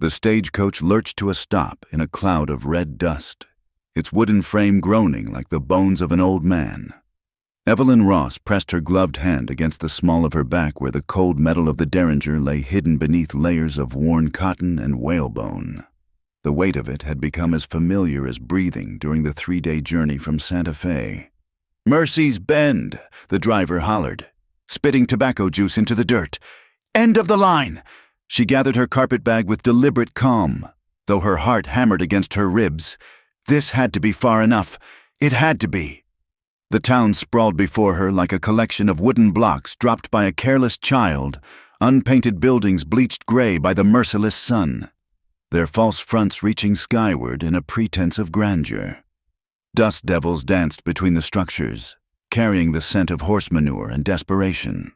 The stagecoach lurched to a stop in a cloud of red dust, its wooden frame groaning like the bones of an old man. Evelyn Ross pressed her gloved hand against the small of her back where the cold metal of the derringer lay hidden beneath layers of worn cotton and whalebone. The weight of it had become as familiar as breathing during the 3-day journey from Santa Fe. "Mercy's Bend," the driver hollered, spitting tobacco juice into the dirt. "End of the line!" She gathered her carpetbag with deliberate calm, though her heart hammered against her ribs. This had to be far enough. It had to be. The town sprawled before her like a collection of wooden blocks dropped by a careless child, unpainted buildings bleached gray by the merciless sun, their false fronts reaching skyward in a pretense of grandeur. Dust devils danced between the structures, carrying the scent of horse manure and desperation.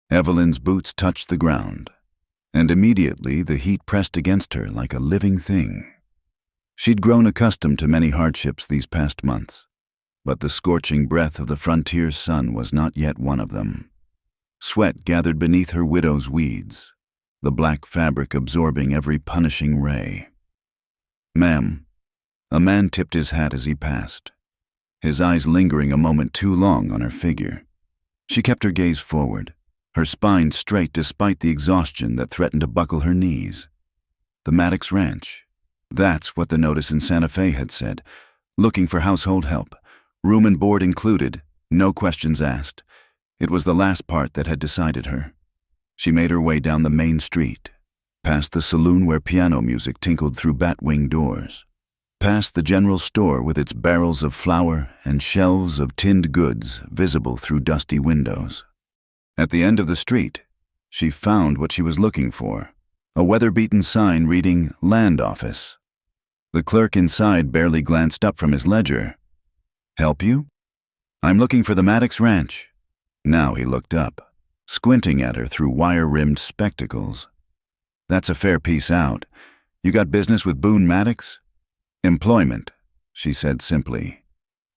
Evelyn's boots touched the ground, and immediately the heat pressed against her like a living thing. She'd grown accustomed to many hardships these past months, but the scorching breath of the frontier sun was not yet one of them. Sweat gathered beneath her widow's weeds, the black fabric absorbing every punishing ray. "Ma'am." A man tipped his hat as he passed, his eyes lingering a moment too long on her figure. She kept her gaze forward, her spine straight despite the exhaustion that threatened to buckle her knees. The Maddox Ranch. That's what the notice in Santa Fe had said. Looking for household help. Room and board included, no questions asked. It was the last part that had decided her. She made her way down the main street, past the saloon where piano music tinkled through bat-wing doors, past the general store with its barrels of flour and shelves of tinned goods visible through dusty windows. At the end of the street, she found what she was looking for, a weather-beaten sign reading "Land Office." The clerk inside barely glanced up from his ledger. "Help you?" "I'm looking for the Maddox Ranch." Now he looked up, squinting at her through wire-rimmed spectacles. "That's a fair piece out. You got business with Boone Maddox?" "Employment," she said simply.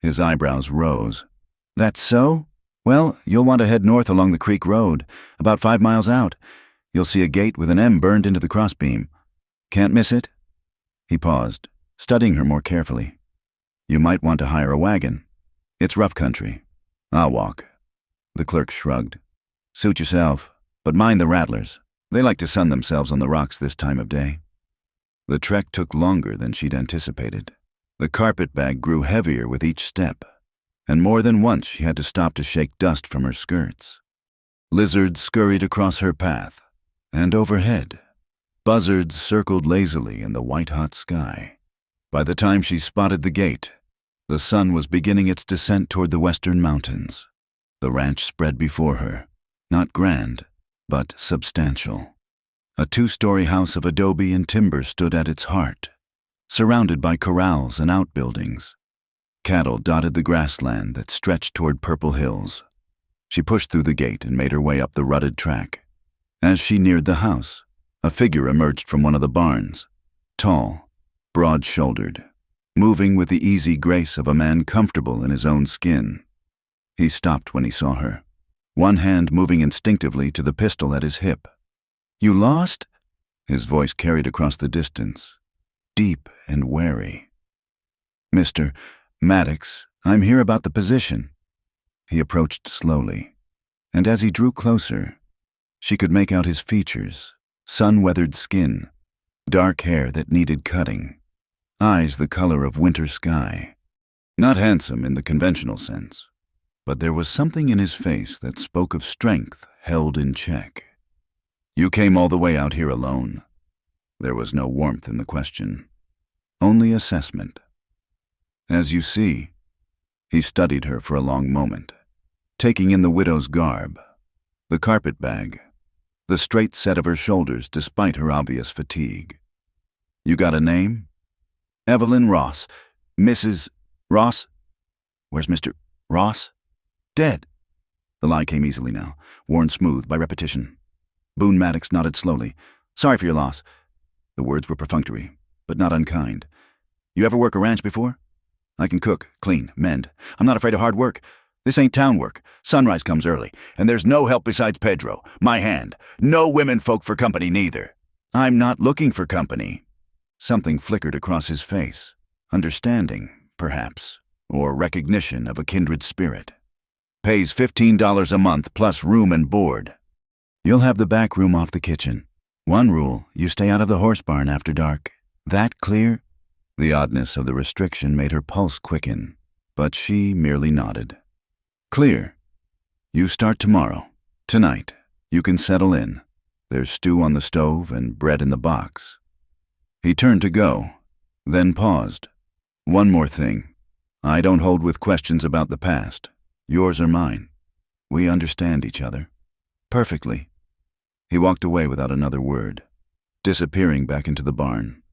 His eyebrows rose. "That's so? Well, you'll want to head north along the Creek Road, about 5 miles out. You'll see a gate with an M burned into the crossbeam. Can't miss it?" He paused, studying her more carefully. "You might want to hire a wagon. It's rough country." "I'll walk." The clerk shrugged. "Suit yourself, but mind the rattlers. They like to sun themselves on the rocks this time of day." The trek took longer than she'd anticipated. The carpetbag grew heavier with each step, and more than once she had to stop to shake dust from her skirts. Lizards scurried across her path, and overhead, buzzards circled lazily in the white-hot sky. By the time she spotted the gate, the sun was beginning its descent toward the western mountains. The ranch spread before her, not grand, but substantial. A 2-story house of adobe and timber stood at its heart, surrounded by corrals and outbuildings. Cattle dotted the grassland that stretched toward purple hills. She pushed through the gate and made her way up the rutted track. As she neared the house, a figure emerged from one of the barns, tall, broad-shouldered, moving with the easy grace of a man comfortable in his own skin. He stopped when he saw her, one hand moving instinctively to the pistol at his hip. "You lost?" His voice carried across the distance, deep and wary. "Mr. Maddox, I'm here about the position." He approached slowly, and as he drew closer, she could make out his features, sun-weathered skin, dark hair that needed cutting, eyes the color of winter sky. Not handsome in the conventional sense, but there was something in his face that spoke of strength held in check. "You came all the way out here alone?" There was no warmth in the question, only assessment. "As you see." He studied her for a long moment, taking in the widow's garb, the carpetbag, the straight set of her shoulders despite her obvious fatigue. "You got a name?" "Evelyn Ross. Mrs. Ross." "Where's Mr. Ross?" "Dead." The lie came easily now, worn smooth by repetition. Boone Maddox nodded slowly. "Sorry for your loss." The words were perfunctory, but not unkind. "You ever work a ranch before?" "I can cook, clean, mend. I'm not afraid of hard work. This ain't town work. Sunrise comes early, and there's no help besides Pedro, my hand. No women folk for company neither." I'm not looking for company. Something flickered across his face. Understanding, perhaps, or recognition of a kindred spirit. Pays $15 a month plus room and board. You'll have the back room off the kitchen. One rule, you stay out of the horse barn after dark. That clear? The oddness of the restriction made her pulse quicken, but she merely nodded. Clear. You start tomorrow. Tonight. You can settle in. There's stew on the stove and bread in the box. He turned to go, then paused. One more thing. I don't hold with questions about the past. Yours or mine. We understand each other. Perfectly. He walked away without another word, disappearing back into the barn.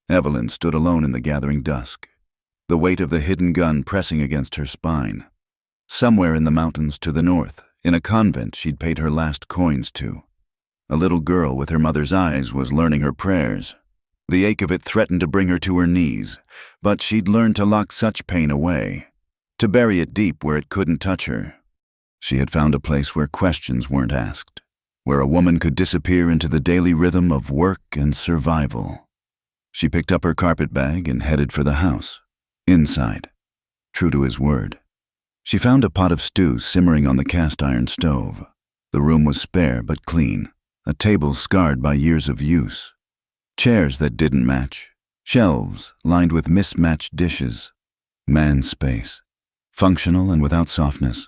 Evelyn stood alone in the gathering dusk, the weight of the hidden gun pressing against her spine. Somewhere in the mountains to the north, in a convent she'd paid her last coins to. A little girl with her mother's eyes was learning her prayers. The ache of it threatened to bring her to her knees, but she'd learned to lock such pain away, to bury it deep where it couldn't touch her. She had found a place where questions weren't asked, where a woman could disappear into the daily rhythm of work and survival. She picked up her carpet bag and headed for the house, inside, true to his word. She found a pot of stew simmering on the cast-iron stove. The room was spare but clean, a table scarred by years of use. Chairs that didn't match, shelves lined with mismatched dishes. Man's space, functional and without softness.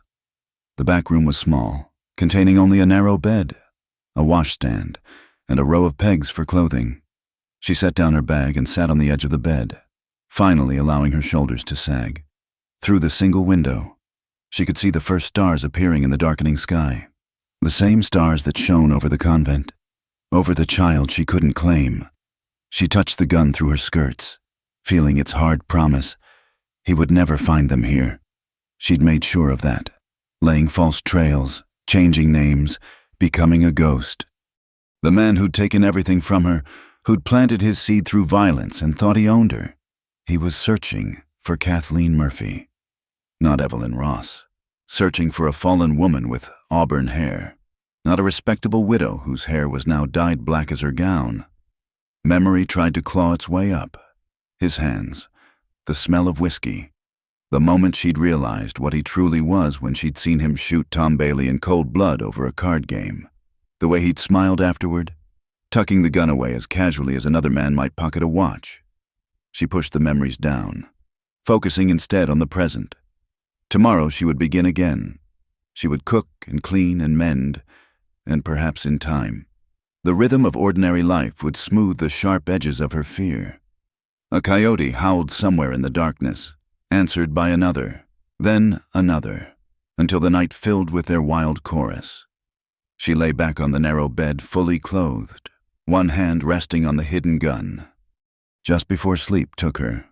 The back room was small, containing only a narrow bed, a washstand, and a row of pegs for clothing. She set down her bag and sat on the edge of the bed, finally allowing her shoulders to sag. Through the single window, she could see the first stars appearing in the darkening sky, the same stars that shone over the convent, over the child she couldn't claim. She touched the gun through her skirts, feeling its hard promise. He would never find them here. She'd made sure of that, laying false trails, changing names, becoming a ghost. The man who'd taken everything from her, who'd planted his seed through violence and thought he owned her. He was searching for Kathleen Murphy, not Evelyn Ross, searching for a fallen woman with auburn hair, not a respectable widow whose hair was now dyed black as her gown. Memory tried to claw its way up. His hands, the smell of whiskey. The moment she'd realized what he truly was when she'd seen him shoot Tom Bailey in cold blood over a card game. The way he'd smiled afterward, tucking the gun away as casually as another man might pocket a watch. She pushed the memories down, focusing instead on the present. Tomorrow she would begin again. She would cook and clean and mend, and perhaps in time, the rhythm of ordinary life would smooth the sharp edges of her fear. A coyote howled somewhere in the darkness, answered by another, then another, until the night filled with their wild chorus. She lay back on the narrow bed fully clothed, one hand resting on the hidden gun. Just before sleep took her,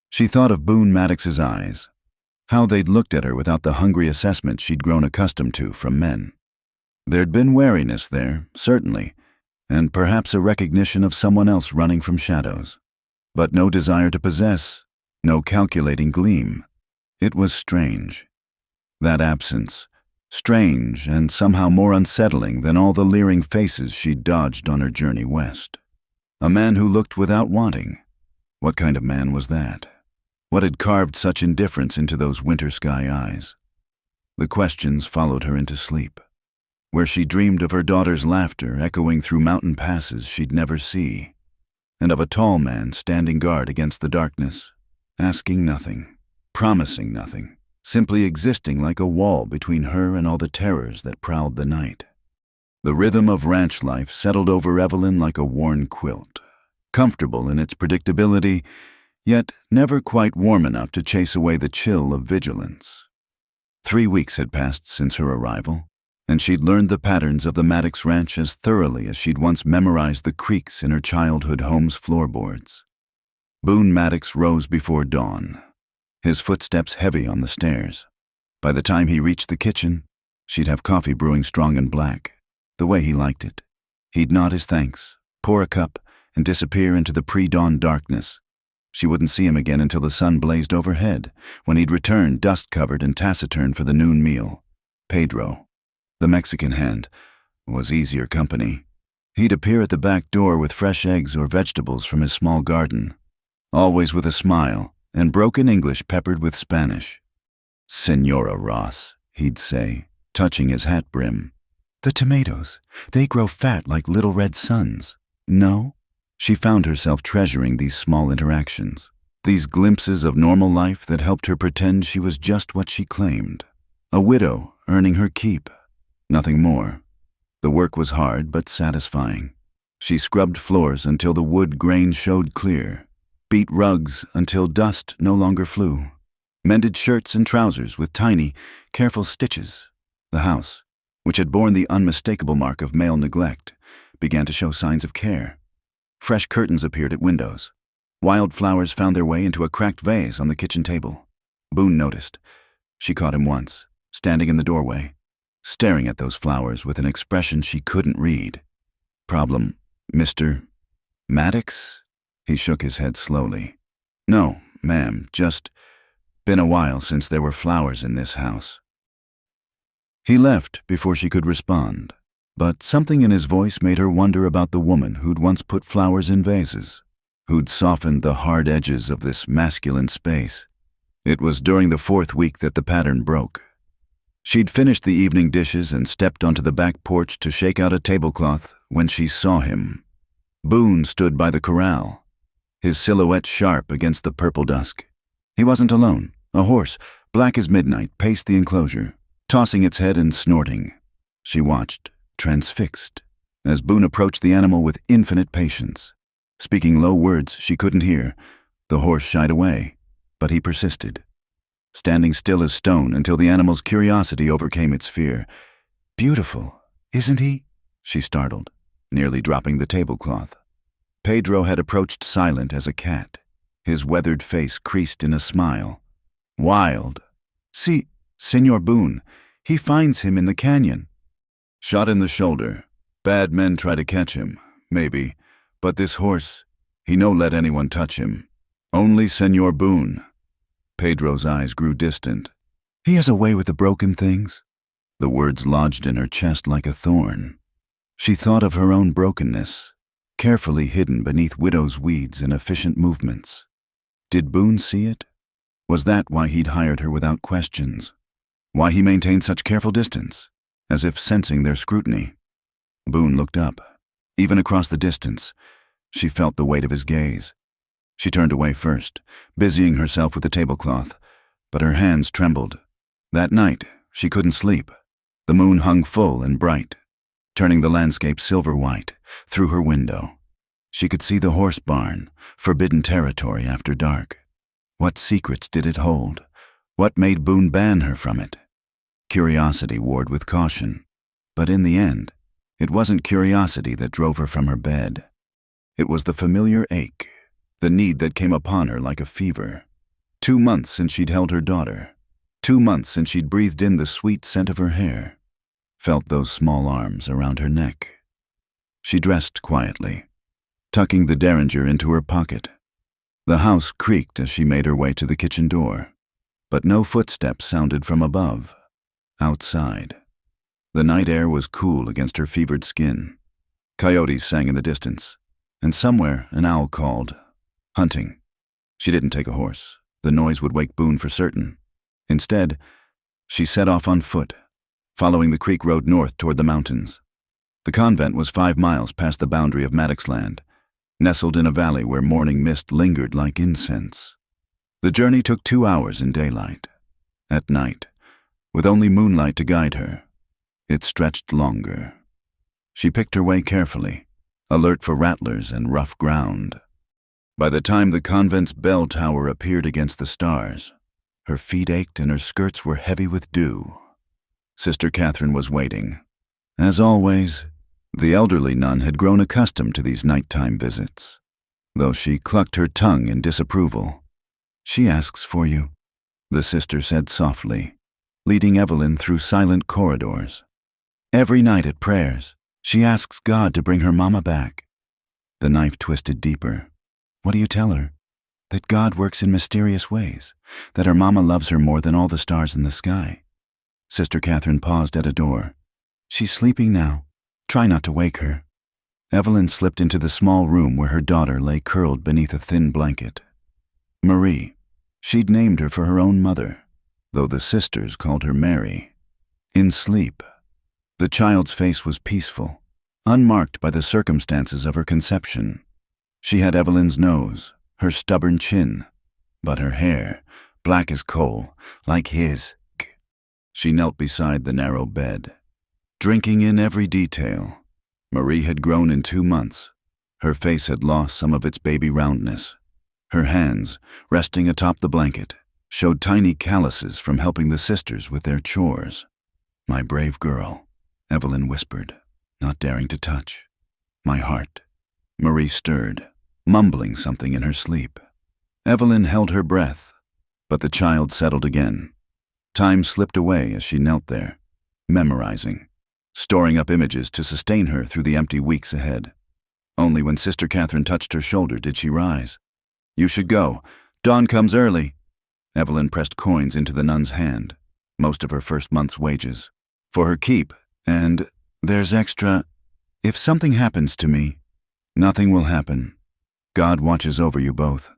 she thought of Boone Maddox's eyes, how they'd looked at her without the hungry assessment she'd grown accustomed to from men. There'd been wariness there, certainly, and perhaps a recognition of someone else running from shadows, but no desire to possess, no calculating gleam. It was strange. That absence, strange and somehow more unsettling than all the leering faces she'd dodged on her journey west. A man who looked without wanting. What kind of man was that? What had carved such indifference into those winter sky eyes? The questions followed her into sleep, where she dreamed of her daughter's laughter echoing through mountain passes she'd never see, and of a tall man standing guard against the darkness, asking nothing, promising nothing, simply existing like a wall between her and all the terrors that prowled the night. The rhythm of ranch life settled over Evelyn like a worn quilt, comfortable in its predictability, yet never quite warm enough to chase away the chill of vigilance. 3 weeks had passed since her arrival, and she'd learned the patterns of the Maddox Ranch as thoroughly as she'd once memorized the creaks in her childhood home's floorboards. Boone Maddox rose before dawn, his footsteps heavy on the stairs. By the time he reached the kitchen, she'd have coffee brewing strong and black, the way he liked it. He'd nod his thanks, pour a cup, and disappear into the pre-dawn darkness. She wouldn't see him again until the sun blazed overhead, when he'd return dust-covered and taciturn for the noon meal. Pedro, the Mexican hand, was easier company. He'd appear at the back door with fresh eggs or vegetables from his small garden, always with a smile and broken English peppered with Spanish. "Senora Ross," he'd say, touching his hat brim. "The tomatoes, they grow fat like little red suns. No?" She found herself treasuring these small interactions, these glimpses of normal life that helped her pretend she was just what she claimed, a widow earning her keep. Nothing more. The work was hard but satisfying. She scrubbed floors until the wood grain showed clear, beat rugs until dust no longer flew, mended shirts and trousers with tiny, careful stitches. The house, which had borne the unmistakable mark of male neglect, began to show signs of care. Fresh curtains appeared at windows. Wild flowers found their way into a cracked vase on the kitchen table. Boone noticed. She caught him once, standing in the doorway, staring at those flowers with an expression she couldn't read. "Problem, Mr. Maddox?" He shook his head slowly. "No, ma'am, just been a while since there were flowers in this house." He left before she could respond, but something in his voice made her wonder about the woman who'd once put flowers in vases, who'd softened the hard edges of this masculine space. It was during the 4th week that the pattern broke. She'd finished the evening dishes and stepped onto the back porch to shake out a tablecloth when she saw him. Boone stood by the corral, his silhouette sharp against the purple dusk. He wasn't alone. A horse, black as midnight, paced the enclosure, tossing its head and snorting. She watched, transfixed, as Boone approached the animal with infinite patience. Speaking low words she couldn't hear, the horse shied away, but he persisted, standing still as stone until the animal's curiosity overcame its fear. "Beautiful, isn't he?" she startled, nearly dropping the tablecloth. Pedro had approached silent as a cat, his weathered face creased in a smile. "Wild. See, Senor Boone, he finds him in the canyon." "Shot in the shoulder. Bad men try to catch him, maybe, but this horse, he no let anyone touch him. Only Senor Boone." Pedro's eyes grew distant. "He has a way with the broken things." The words lodged in her chest like a thorn. She thought of her own brokenness, carefully hidden beneath widow's weeds and efficient movements. Did Boone see it? Was that why he'd hired her without questions? Why he maintained such careful distance, as if sensing their scrutiny? Boone looked up. Even across the distance, she felt the weight of his gaze. She turned away first, busying herself with the tablecloth, but her hands trembled. That night, she couldn't sleep. The moon hung full and bright, turning the landscape silver-white through her window. She could see the horse barn, forbidden territory after dark. What secrets did it hold? What made Boone ban her from it? Curiosity warred with caution. But in the end, it wasn't curiosity that drove her from her bed. It was the familiar ache, the need that came upon her like a fever. 2 months since she'd held her daughter. 2 months since she'd breathed in the sweet scent of her hair, felt those small arms around her neck. She dressed quietly, tucking the derringer into her pocket. The house creaked as she made her way to the kitchen door, but no footsteps sounded from above. Outside, the night air was cool against her fevered skin. Coyotes sang in the distance, and somewhere an owl called. Hunting. She didn't take a horse. The noise would wake Boone for certain. Instead, she set off on foot, following the creek road north toward the mountains. The convent was 5 miles past the boundary of Maddox land, nestled in a valley where morning mist lingered like incense. The journey took 2 hours in daylight. At night, with only moonlight to guide her, it stretched longer. She picked her way carefully, alert for rattlers and rough ground. By the time the convent's bell tower appeared against the stars, her feet ached and her skirts were heavy with dew. Sister Catherine was waiting. As always, the elderly nun had grown accustomed to these nighttime visits, though she clucked her tongue in disapproval. "She asks for you," the sister said softly, leading Evelyn through silent corridors. "Every night at prayers, she asks God to bring her mama back." The knife twisted deeper. "What do you tell her?" "That God works in mysterious ways, that her mama loves her more than all the stars in the sky." Sister Catherine paused at a door. "She's sleeping now. Try not to wake her." Evelyn slipped into the small room where her daughter lay curled beneath a thin blanket. Marie. She'd named her for her own mother, though the sisters called her Mary. In sleep. The child's face was peaceful, unmarked by the circumstances of her conception. She had Evelyn's nose, her stubborn chin, but her hair, black as coal, like his. She knelt beside the narrow bed, drinking in every detail. Marie had grown in 2 months. Her face had lost some of its baby roundness. Her hands, resting atop the blanket, showed tiny calluses from helping the sisters with their chores. "My brave girl," Evelyn whispered, not daring to touch. "My heart." Marie stirred, mumbling something in her sleep. Evelyn held her breath, but the child settled again. Time slipped away as she knelt there, memorizing, storing up images to sustain her through the empty weeks ahead. Only when Sister Catherine touched her shoulder did she rise. "You should go. Dawn comes early." Evelyn pressed coins into the nun's hand, most of her first month's wages. "For her keep, and there's extra. If something happens to me, nothing will happen. God watches over you both."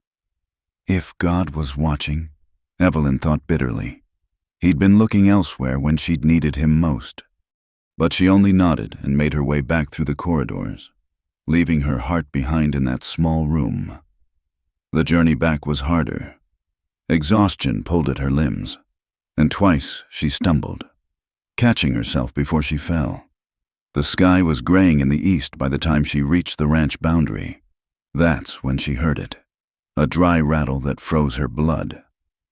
If God was watching, Evelyn thought bitterly. He'd been looking elsewhere when she'd needed him most. But she only nodded and made her way back through the corridors, leaving her heart behind in that small room. The journey back was harder. Exhaustion pulled at her limbs, and twice she stumbled, catching herself before she fell. The sky was graying in the east by the time she reached the ranch boundary. That's when she heard it, a dry rattle that froze her blood.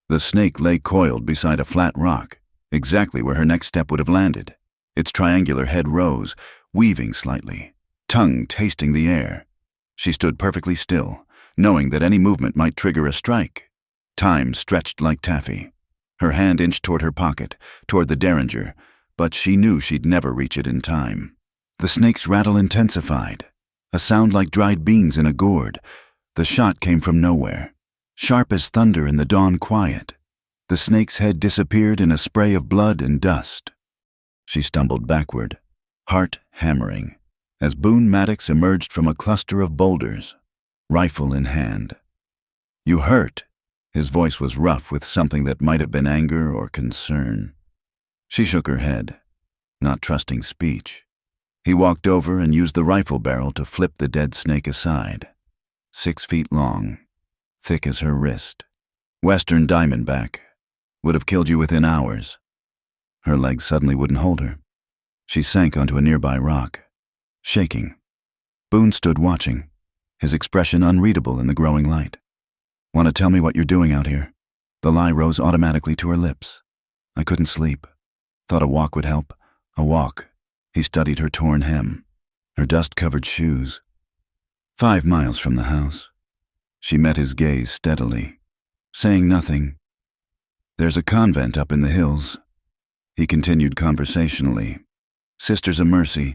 The snake lay coiled beside a flat rock, exactly where her next step would have landed. Its triangular head rose, weaving slightly, tongue tasting the air. She stood perfectly still, knowing that any movement might trigger a strike. Time stretched like taffy. Her hand inched toward her pocket, toward the derringer, but she knew she'd never reach it in time. The snake's rattle intensified, a sound like dried beans in a gourd. The shot came from nowhere, sharp as thunder in the dawn quiet. The snake's head disappeared in a spray of blood and dust. She stumbled backward, heart hammering, as Boone Maddox emerged from a cluster of boulders, rifle in hand. "You hurt?" His voice was rough with something that might have been anger or concern. She shook her head, not trusting speech. He walked over and used the rifle barrel to flip the dead snake aside. 6 feet long, thick as her wrist. Western diamondback. Would have killed you within hours. Her legs suddenly wouldn't hold her. She sank onto a nearby rock, shaking. Boone stood watching, his expression unreadable in the growing light. "Want to tell me what you're doing out here?" The lie rose automatically to her lips. "I couldn't sleep. Thought a walk would help." "A walk." He studied her torn hem, her dust-covered shoes. 5 miles from the house. She met his gaze steadily, saying nothing. "There's a convent up in the hills." He continued conversationally. "Sisters of Mercy.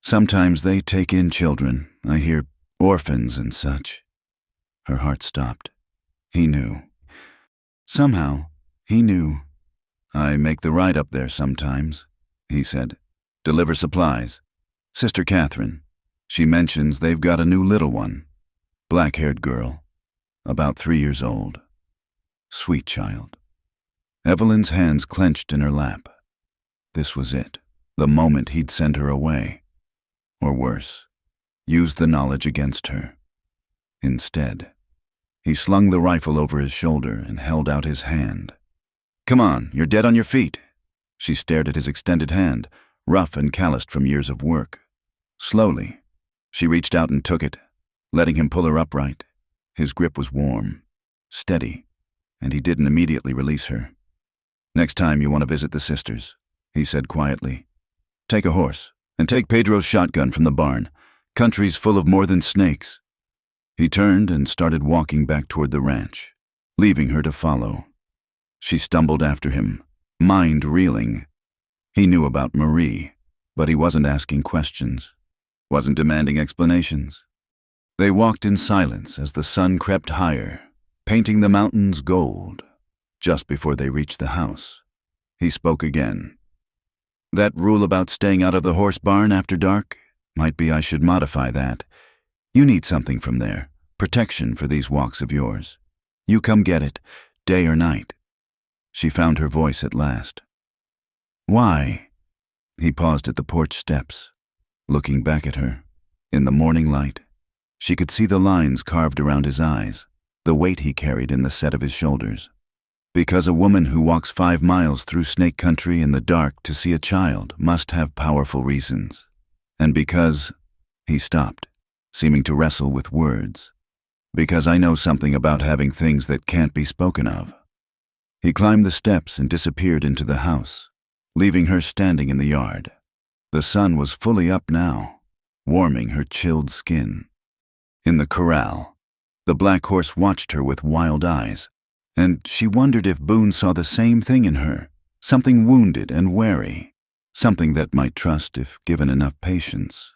Sometimes they take in children. I hear orphans and such." Her heart stopped. He knew. Somehow, he knew. "I make the ride up there sometimes," he said. "Deliver supplies. Sister Catherine. She mentions they've got a new little one. Black-haired girl. About 3 years old. Sweet child." Evelyn's hands clenched in her lap. This was it. The moment he'd send her away. Or worse, use the knowledge against her. Instead, he slung the rifle over his shoulder and held out his hand. "Come on, you're dead on your feet." She stared at his extended hand, rough and calloused from years of work. Slowly, she reached out and took it, letting him pull her upright. His grip was warm, steady, and he didn't immediately release her. "Next time you want to visit the sisters," he said quietly, "take a horse, and take Pedro's shotgun from the barn. Country's full of more than snakes." He turned and started walking back toward the ranch, leaving her to follow. She stumbled after him, mind reeling. He knew about Marie, but he wasn't asking questions, wasn't demanding explanations. They walked in silence as the sun crept higher, painting the mountains gold. Just before they reached the house, he spoke again. "That rule about staying out of the horse barn after dark, Might be I should modify that. You need something from there. Protection for these walks of yours. You come get it, day or night." She found her voice at last. "Why?" He paused at the porch steps, looking back at her. In the morning light, she could see the lines carved around his eyes, the weight he carried in the set of his shoulders. Because a woman who walks 5 miles through snake country in the dark to see a child must have powerful reasons. And because— he stopped, seeming to wrestle with words. "Because I know something about having things that can't be spoken of." He climbed the steps and disappeared into the house, leaving her standing in the yard. The sun was fully up now, warming her chilled skin. In the corral, the black horse watched her with wild eyes, and she wondered if Boone saw the same thing in her, something wounded and wary, something that might trust if given enough patience.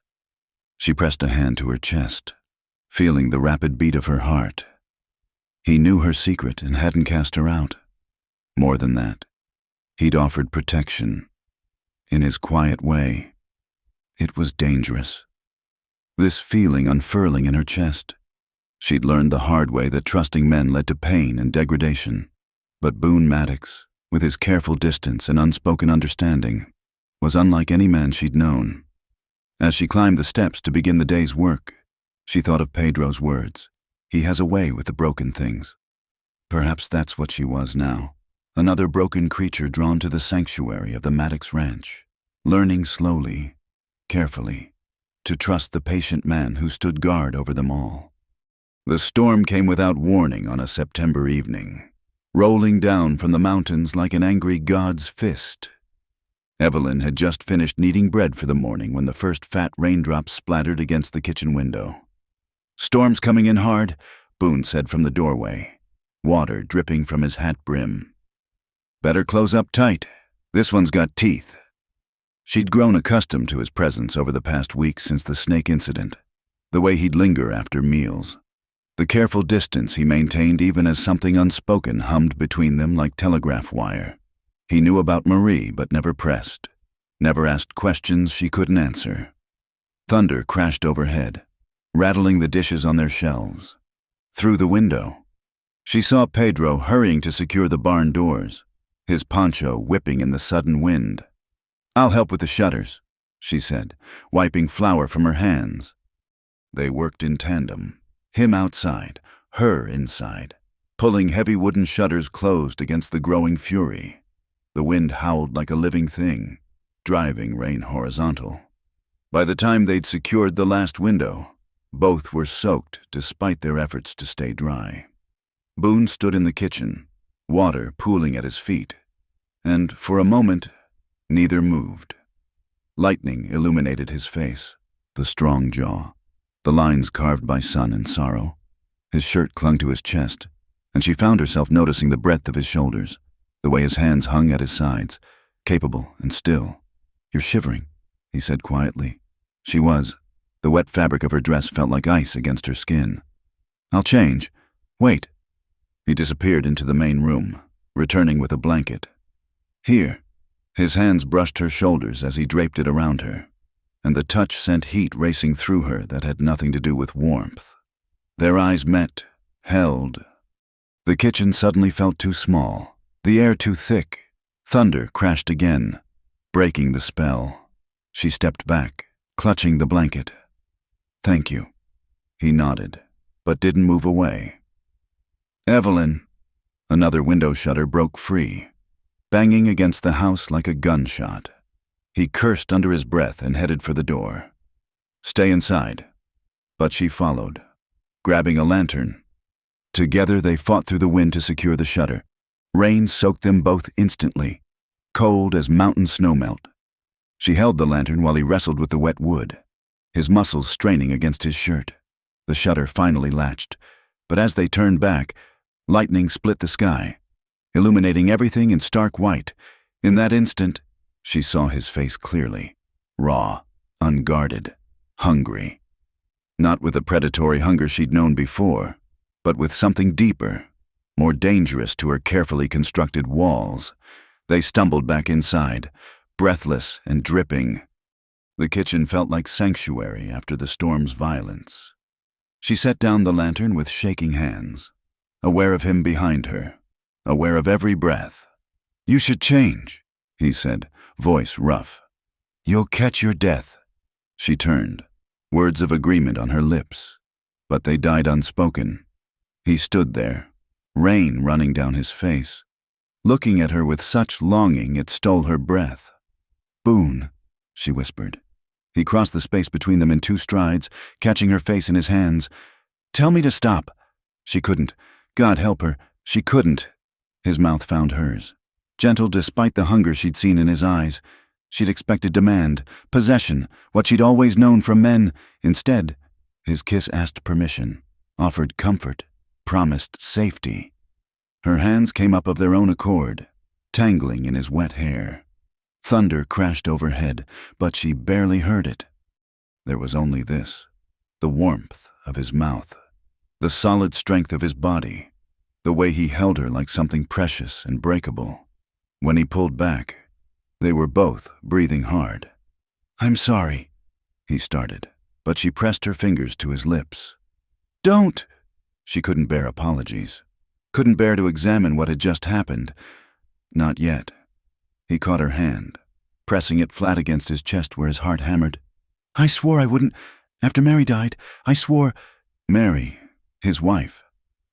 She pressed a hand to her chest, feeling the rapid beat of her heart. He knew her secret and hadn't cast her out. More than that, he'd offered protection. In his quiet way. It was dangerous. This feeling unfurling in her chest. She'd learned the hard way that trusting men led to pain and degradation. But Boone Maddox, with his careful distance and unspoken understanding, was unlike any man she'd known. As she climbed the steps to begin the day's work, she thought of Pedro's words. He has a way with the broken things. Perhaps that's what she was now. Another broken creature drawn to the sanctuary of the Maddox Ranch, learning slowly, carefully, to trust the patient man who stood guard over them all. The storm came without warning on a September evening, rolling down from the mountains like an angry god's fist. Evelyn had just finished kneading bread for the morning when the first fat raindrops splattered against the kitchen window. "Storm's coming in hard," Boone said from the doorway, water dripping from his hat brim. "Better close up tight. This one's got teeth." She'd grown accustomed to his presence over the past week since the snake incident, the way he'd linger after meals, the careful distance he maintained even as something unspoken hummed between them like telegraph wire. He knew about Marie but never pressed, never asked questions she couldn't answer. Thunder crashed overhead, rattling the dishes on their shelves. Through the window, she saw Pedro hurrying to secure the barn doors, his poncho whipping in the sudden wind. "I'll help with the shutters," she said, wiping flour from her hands. They worked in tandem, him outside, her inside, pulling heavy wooden shutters closed against the growing fury. The wind howled like a living thing, driving rain horizontal. By the time they'd secured the last window, both were soaked despite their efforts to stay dry. Boone stood in the kitchen, water pooling at his feet, and for a moment, neither moved. Lightning illuminated his face, the strong jaw, the lines carved by sun and sorrow. His shirt clung to his chest, and she found herself noticing the breadth of his shoulders, the way his hands hung at his sides, capable and still. "You're shivering," he said quietly. She was. The wet fabric of her dress felt like ice against her skin. "I'll change. Wait." He disappeared into the main room, returning with a blanket. "Here." His hands brushed her shoulders as he draped it around her, and the touch sent heat racing through her that had nothing to do with warmth. Their eyes met, held. The kitchen suddenly felt too small, the air too thick. Thunder crashed again, breaking the spell. She stepped back, clutching the blanket. "Thank you." He nodded, but didn't move away. "Evelyn." Another window shutter broke free, banging against the house like a gunshot. He cursed under his breath and headed for the door. "Stay inside." But she followed, grabbing a lantern. Together they fought through the wind to secure the shutter. Rain soaked them both instantly, cold as mountain snowmelt. She held the lantern while he wrestled with the wet wood, his muscles straining against his shirt. The shutter finally latched, but as they turned back, lightning split the sky, illuminating everything in stark white. In that instant, she saw his face clearly, raw, unguarded, hungry. Not with the predatory hunger she'd known before, but with something deeper, more dangerous to her carefully constructed walls. They stumbled back inside, breathless and dripping. The kitchen felt like sanctuary after the storm's violence. She set down the lantern with shaking hands, aware of him behind her, aware of every breath. "You should change," he said, voice rough. "You'll catch your death." She turned, words of agreement on her lips, but they died unspoken. He stood there, rain running down his face, looking at her with such longing it stole her breath. "Boone," she whispered. He crossed the space between them in 2 strides, catching her face in his hands. "Tell me to stop." She couldn't. God help her, she couldn't. His mouth found hers, gentle despite the hunger she'd seen in his eyes. She'd expected demand, possession, what she'd always known from men. Instead, his kiss asked permission, offered comfort, promised safety. Her hands came up of their own accord, tangling in his wet hair. Thunder crashed overhead, but she barely heard it. There was only this, the warmth of his mouth, the solid strength of his body, the way he held her like something precious and breakable. When he pulled back, they were both breathing hard. "I'm sorry," he started, but she pressed her fingers to his lips. "Don't!" She couldn't bear apologies, couldn't bear to examine what had just happened. Not yet. He caught her hand, pressing it flat against his chest where his heart hammered. "I swore I wouldn't. After Mary died, I swore—" Mary, his wife,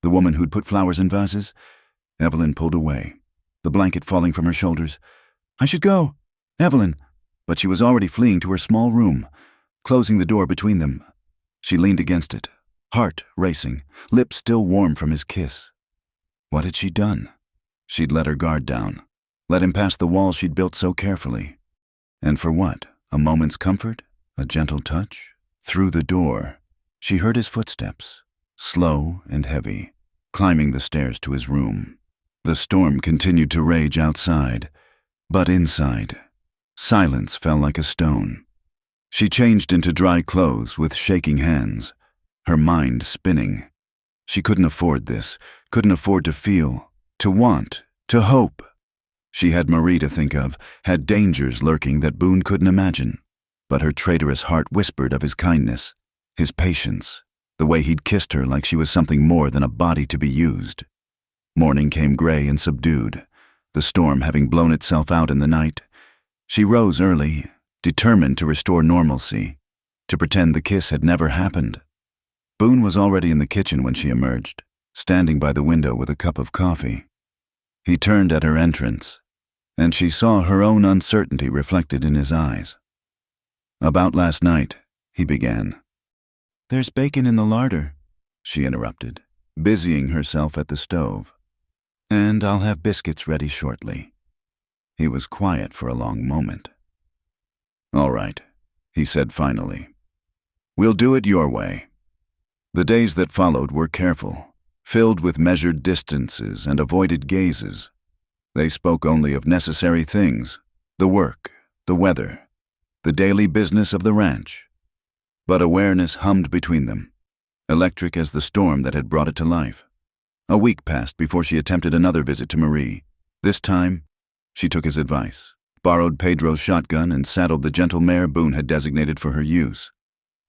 the woman who'd put flowers in vases. Evelyn pulled away, the blanket falling from her shoulders. "I should go, Evelyn." But she was already fleeing to her small room, closing the door between them. She leaned against it, heart racing, lips still warm from his kiss. What had she done? She'd let her guard down, let him pass the wall she'd built so carefully. And for what? A moment's comfort? A gentle touch? Through the door, she heard his footsteps, slow and heavy, climbing the stairs to his room. The storm continued to rage outside, but inside, silence fell like a stone. She changed into dry clothes with shaking hands, her mind spinning. She couldn't afford this, couldn't afford to feel, to want, to hope. She had Marie to think of, had dangers lurking that Boone couldn't imagine. But her traitorous heart whispered of his kindness, his patience, the way he'd kissed her like she was something more than a body to be used. Morning came gray and subdued, the storm having blown itself out in the night. She rose early, determined to restore normalcy, to pretend the kiss had never happened. Boone was already in the kitchen when she emerged, standing by the window with a cup of coffee. He turned at her entrance, and she saw her own uncertainty reflected in his eyes. "About last night," he began. "There's bacon in the larder," she interrupted, busying herself at the stove. "And I'll have biscuits ready shortly." He was quiet for a long moment. "All right," he said finally. "We'll do it your way." The days that followed were careful, filled with measured distances and avoided gazes. They spoke only of necessary things, the work, the weather, the daily business of the ranch. But awareness hummed between them, electric as the storm that had brought it to life. A week passed before she attempted another visit to Marie. This time, she took his advice, borrowed Pedro's shotgun, and saddled the gentle mare Boone had designated for her use.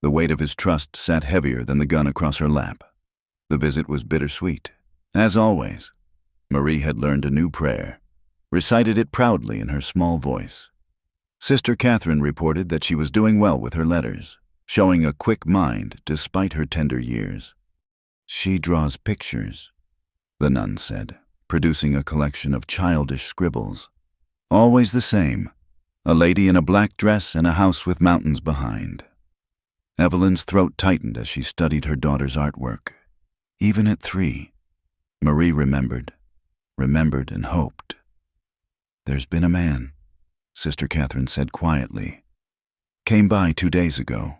The weight of his trust sat heavier than the gun across her lap. The visit was bittersweet. As always, Marie had learned a new prayer, recited it proudly in her small voice. Sister Catherine reported that she was doing well with her letters, showing a quick mind despite her tender years. "She draws pictures," the nun said, producing a collection of childish scribbles. "Always the same, a lady in a black dress and a house with mountains behind." Evelyn's throat tightened as she studied her daughter's artwork. Even at 3, Marie remembered and hoped. "There's been a man," Sister Catherine said quietly. "Came by 2 days ago.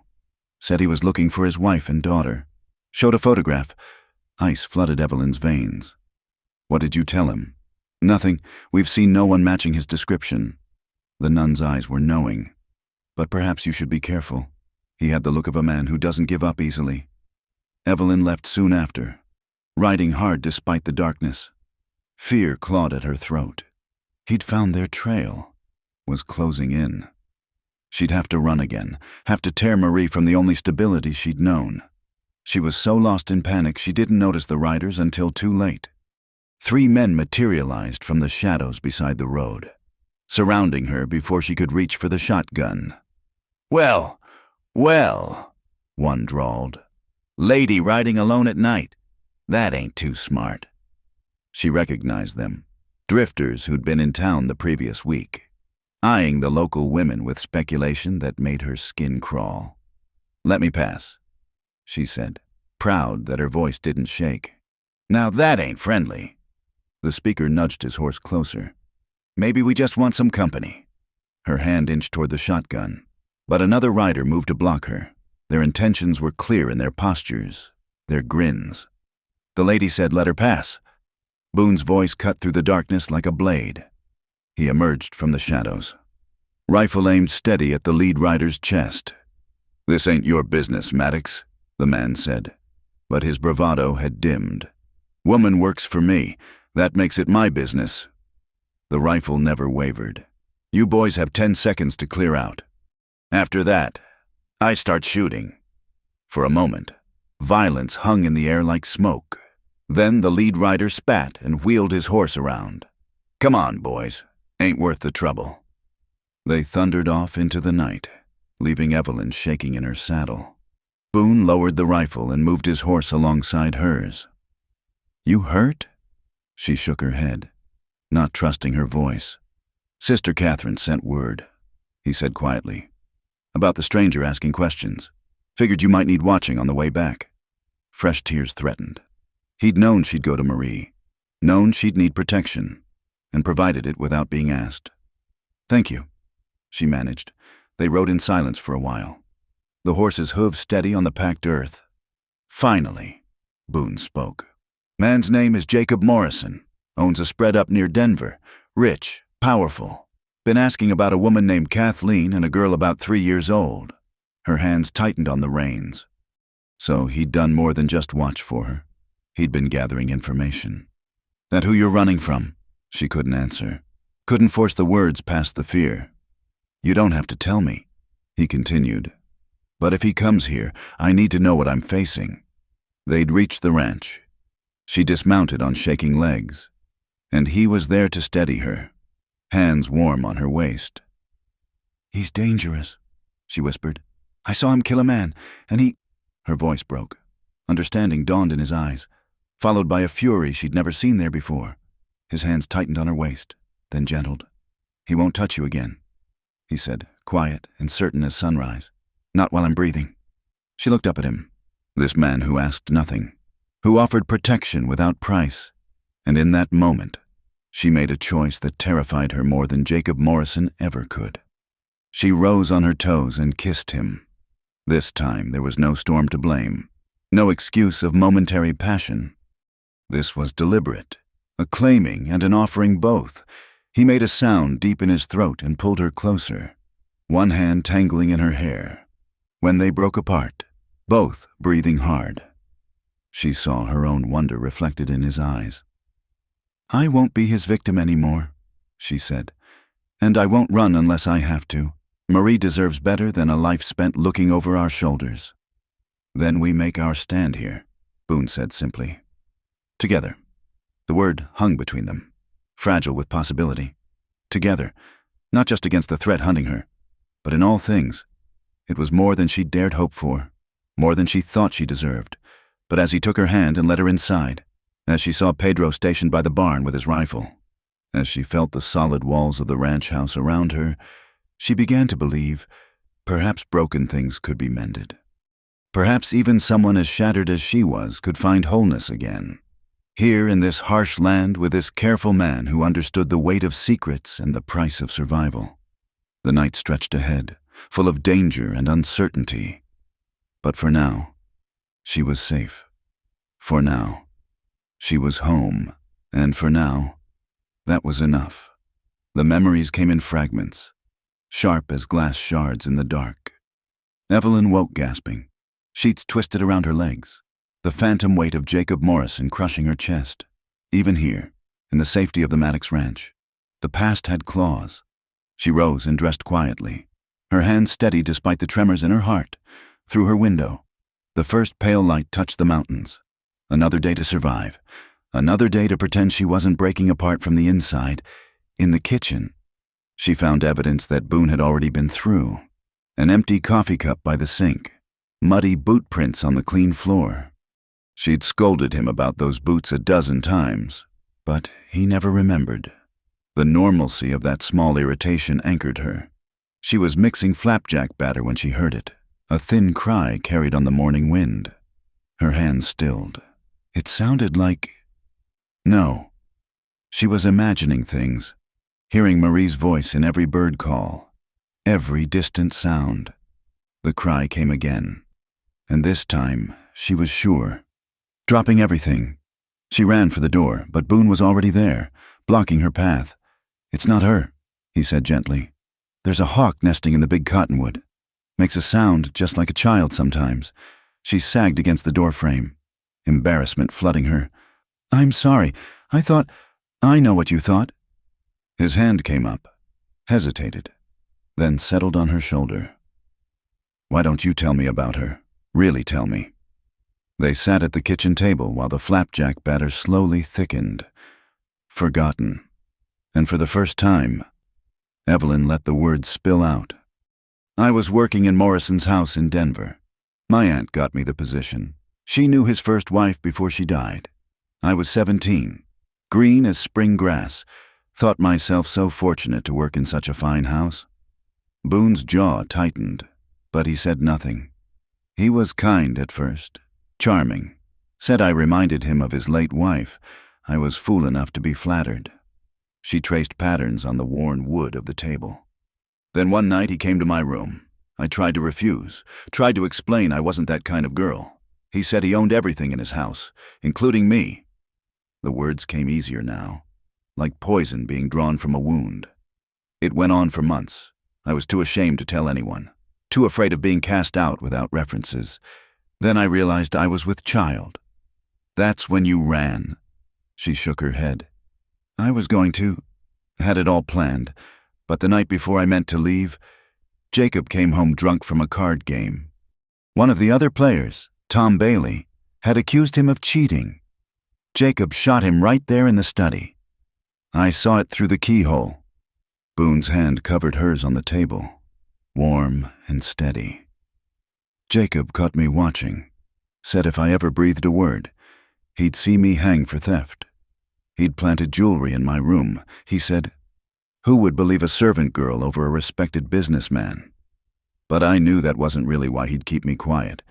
Said he was looking for his wife and daughter. Showed a photograph." Ice flooded Evelyn's veins. "What did you tell him?" "Nothing. We've seen no one matching his description." The nun's eyes were knowing. "But perhaps you should be careful. He had the look of a man who doesn't give up easily." Evelyn left soon after, riding hard despite the darkness. Fear clawed at her throat. He'd found their trail, was closing in. She'd have to run again, have to tear Marie from the only stability she'd known. She was so lost in panic she didn't notice the riders until too late. 3 men materialized from the shadows beside the road, surrounding her before she could reach for the shotgun. "Well, well," one drawled. "Lady riding alone at night. That ain't too smart." She recognized them, drifters who'd been in town the previous week, eyeing the local women with speculation that made her skin crawl. "Let me pass," she said, proud that her voice didn't shake. "Now that ain't friendly." The speaker nudged his horse closer. "Maybe we just want some company." Her hand inched toward the shotgun, but another rider moved to block her. Their intentions were clear in their postures, their grins. The lady said, "Let her pass." Boone's voice cut through the darkness like a blade. He emerged from the shadows, rifle aimed steady at the lead rider's chest. "This ain't your business, Maddox," the man said, but his bravado had dimmed. "Woman works for me. That makes it my business." The rifle never wavered. "You boys have 10 seconds to clear out. After that, I start shooting." For a moment, violence hung in the air like smoke. Then the lead rider spat and wheeled his horse around. "Come on, boys. Ain't worth the trouble." They thundered off into the night, leaving Evelyn shaking in her saddle. Boone lowered the rifle and moved his horse alongside hers. "You hurt?" She shook her head, not trusting her voice. "Sister Catherine sent word," he said quietly, "about the stranger asking questions. Figured you might need watching on the way back." Fresh tears threatened. He'd known she'd go to Marie, known she'd need protection, and provided it without being asked. "Thank you," she managed. They rode in silence for a while, the horse's hooves steady on the packed earth. "Finally," Boone spoke. "Man's name is Jacob Morrison, owns a spread up near Denver, rich, powerful. Been asking about a woman named Kathleen and a girl about 3 years old." Her hands tightened on the reins. So he'd done more than just watch for her. He'd been gathering information. "That who you're running from?" She couldn't answer. Couldn't force the words past the fear. "You don't have to tell me," he continued. "But if he comes here, I need to know what I'm facing." They'd reached the ranch. She dismounted on shaking legs, and he was there to steady her, hands warm on her waist. "He's dangerous," she whispered. "I saw him kill a man, and he—" Her voice broke. Understanding dawned in his eyes, followed by a fury she'd never seen there before. His hands tightened on her waist, then gentled. "He won't touch you again," he said, quiet and certain as sunrise. "Not while I'm breathing." She looked up at him, this man who asked nothing, who offered protection without price, and in that moment, she made a choice that terrified her more than Jacob Morrison ever could. She rose on her toes and kissed him. This time there was no storm to blame, no excuse of momentary passion. This was deliberate, a claiming and an offering both. He made a sound deep in his throat and pulled her closer, one hand tangling in her hair. When they broke apart, both breathing hard, she saw her own wonder reflected in his eyes. "I won't be his victim anymore," she said, "and I won't run unless I have to. Marie deserves better than a life spent looking over our shoulders." "Then we make our stand here," Boone said simply. "Together." The word hung between them, fragile with possibility. Together, not just against the threat hunting her, but in all things. It was more than she'd dared hope for, more than she thought she deserved. But as he took her hand and led her inside, as she saw Pedro stationed by the barn with his rifle, as she felt the solid walls of the ranch house around her, she began to believe perhaps broken things could be mended. Perhaps even someone as shattered as she was could find wholeness again. Here in this harsh land with this careful man who understood the weight of secrets and the price of survival. The night stretched ahead, full of danger and uncertainty. But for now, she was safe. For now, she was home. And for now, that was enough. The memories came in fragments, sharp as glass shards in the dark. Evelyn woke gasping, sheets twisted around her legs, the phantom weight of Jacob Morrison crushing her chest. Even here, in the safety of the Maddox ranch, the past had claws. She rose and dressed quietly, her hand steady despite the tremors in her heart. Through her window, the first pale light touched the mountains. Another day to survive. Another day to pretend she wasn't breaking apart from the inside. In the kitchen, she found evidence that Boone had already been through. An empty coffee cup by the sink. Muddy boot prints on the clean floor. She'd scolded him about those boots a dozen times, but he never remembered. The normalcy of that small irritation anchored her. She was mixing flapjack batter when she heard it. A thin cry carried on the morning wind. Her hands stilled. It sounded like... No. She was imagining things, hearing Marie's voice in every bird call, every distant sound. The cry came again, and this time she was sure. Dropping everything, she ran for the door, but Boone was already there, blocking her path. "It's not her," he said gently. "There's a hawk nesting in the big cottonwood. Makes a sound just like a child sometimes." She sagged against the doorframe, embarrassment flooding her. "I'm sorry. I know what you thought." His hand came up, hesitated, then settled on her shoulder. "Why don't you tell me about her? Really tell me." They sat at the kitchen table while the flapjack batter slowly thickened. Forgotten. And for the first time, Evelyn let the words spill out. "I was working in Morrison's house in Denver. My aunt got me the position. She knew his first wife before she died. I was 17, green as spring grass, thought myself so fortunate to work in such a fine house." Boone's jaw tightened, but he said nothing. He was kind at first, charming. Said I reminded him of his late wife. I was fool enough to be flattered. She traced patterns on the worn wood of the table. Then one night he came to my room. I tried to refuse, tried to explain I wasn't that kind of girl. He said he owned everything in his house, including me. The words came easier now, like poison being drawn from a wound. It went on for months. I was too ashamed to tell anyone, too afraid of being cast out without references. Then I realized I was with child. "That's when you ran." She shook her head. "I was going to. Had it all planned. But the night before I meant to leave, Jacob came home drunk from a card game. One of the other players, Tom Bailey, had accused him of cheating. Jacob shot him right there in the study. I saw it through the keyhole." Boone's hand covered hers on the table, warm and steady. "Jacob caught me watching. Said if I ever breathed a word, he'd see me hang for theft. He'd planted jewelry in my room. He said, 'Who would believe a servant girl over a respected businessman?' But I knew that wasn't really why he'd keep me quiet.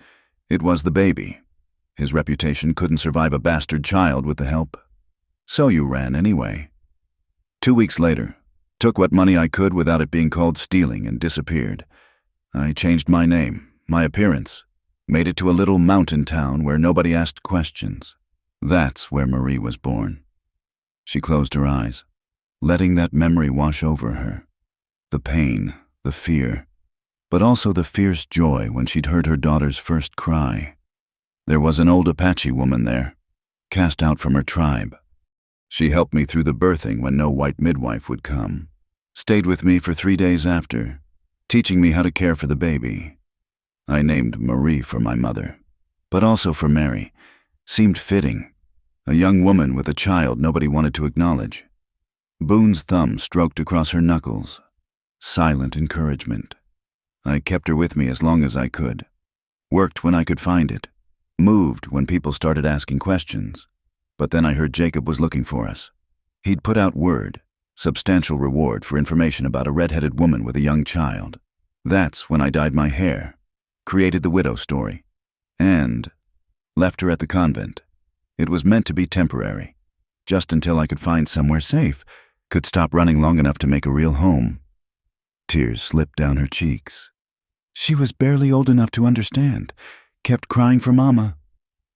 It was the baby. His reputation couldn't survive a bastard child with the help. So you ran anyway." 2 weeks later, took what money I could without it being called stealing and disappeared. I changed my name, my appearance, made it to a little mountain town where nobody asked questions. That's where Marie was born. She closed her eyes, letting that memory wash over her. The pain, the fear, but also the fierce joy when she'd heard her daughter's first cry. There was an old Apache woman there, cast out from her tribe. She helped me through the birthing when no white midwife would come. Stayed with me for 3 days after, teaching me how to care for the baby. I named Marie for my mother, but also for Mary. Seemed fitting. A young woman with a child nobody wanted to acknowledge. Boone's thumb stroked across her knuckles. Silent encouragement. I kept her with me as long as I could. Worked when I could find it. Moved when people started asking questions. But then I heard Jacob was looking for us. He'd put out word, substantial reward for information about a red-headed woman with a young child. That's when I dyed my hair, created the widow story, and left her at the convent. It was meant to be temporary, just until I could find somewhere safe, could stop running long enough to make a real home. Tears slipped down her cheeks. She was barely old enough to understand, kept crying for Mama,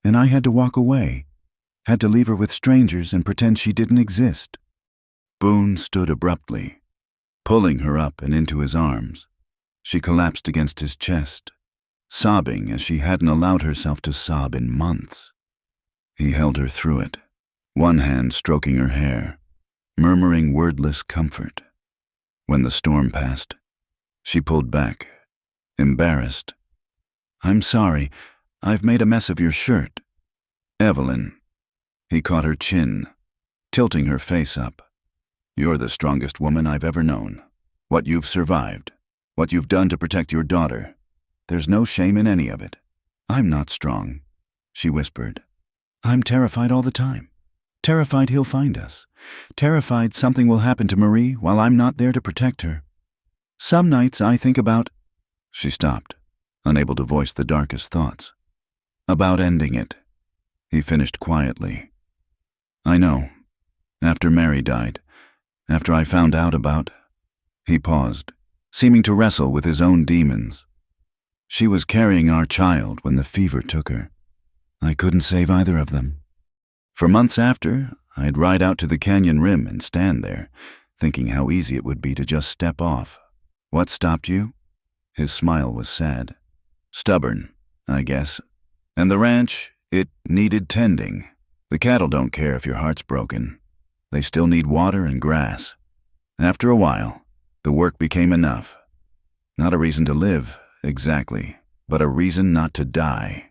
and I had to walk away, had to leave her with strangers and pretend she didn't exist. Boone stood abruptly, pulling her up and into his arms. She collapsed against his chest, sobbing as she hadn't allowed herself to sob in months. He held her through it, one hand stroking her hair, murmuring wordless comfort. When the storm passed, She pulled back, embarrassed. I'm sorry. I've made a mess of your shirt. Evelyn. He caught her chin, tilting her face up. You're the strongest woman I've ever known. What you've survived, what you've done to protect your daughter. There's no shame in any of it. I'm not strong, she whispered. I'm terrified all the time. Terrified he'll find us. Terrified something will happen to Marie while I'm not there to protect her. Some nights I think about... She stopped, unable to voice the darkest thoughts. About ending it. He finished quietly. I know. After Mary died, after I found out about... He paused, seeming to wrestle with his own demons. She was carrying our child when the fever took her. I couldn't save either of them. For months after, I'd ride out to the canyon rim and stand there, thinking how easy it would be to just step off. What stopped you? His smile was sad. Stubborn, I guess. And the ranch, it needed tending. The cattle don't care if your heart's broken. They still need water and grass. After a while, the work became enough. Not a reason to live, exactly, but a reason not to die.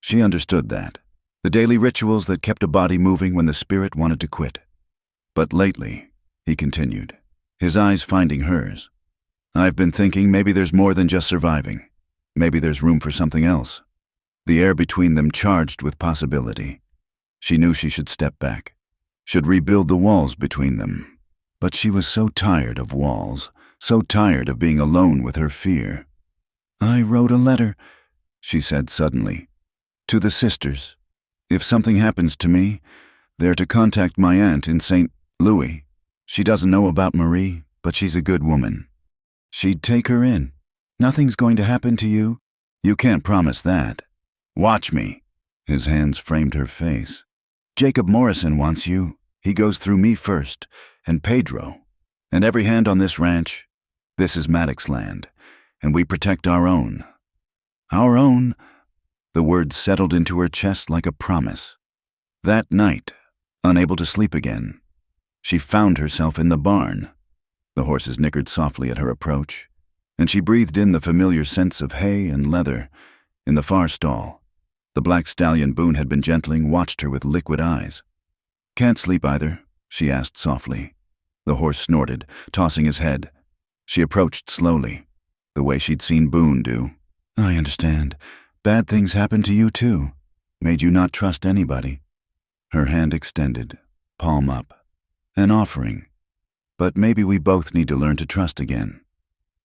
She understood that. The daily rituals that kept a body moving when the spirit wanted to quit. But lately, he continued, his eyes finding hers. I've been thinking maybe there's more than just surviving. Maybe there's room for something else. The air between them charged with possibility. She knew she should step back, should rebuild the walls between them. But she was so tired of walls, so tired of being alone with her fear. I wrote a letter, she said suddenly, to the sisters. If something happens to me, they're to contact my aunt in St. Louis. She doesn't know about Marie, but she's a good woman. She'd take her in. Nothing's going to happen to you. You can't promise that. Watch me. His hands framed her face. Jacob Morrison wants you. He goes through me first, and Pedro. And every hand on this ranch. This is Maddox land, and we protect our own. Our own. The words settled into her chest like a promise. That night, unable to sleep again, she found herself in the barn. The horses nickered softly at her approach, and she breathed in the familiar scents of hay and leather. In the far stall, the black stallion Boone had been gentling watched her with liquid eyes. Can't sleep either, she asked softly. The horse snorted, tossing his head. She approached slowly, the way she'd seen Boone do. I understand. Bad things happened to you too. Made you not trust anybody. Her hand extended, palm up. An offering. But maybe we both need to learn to trust again.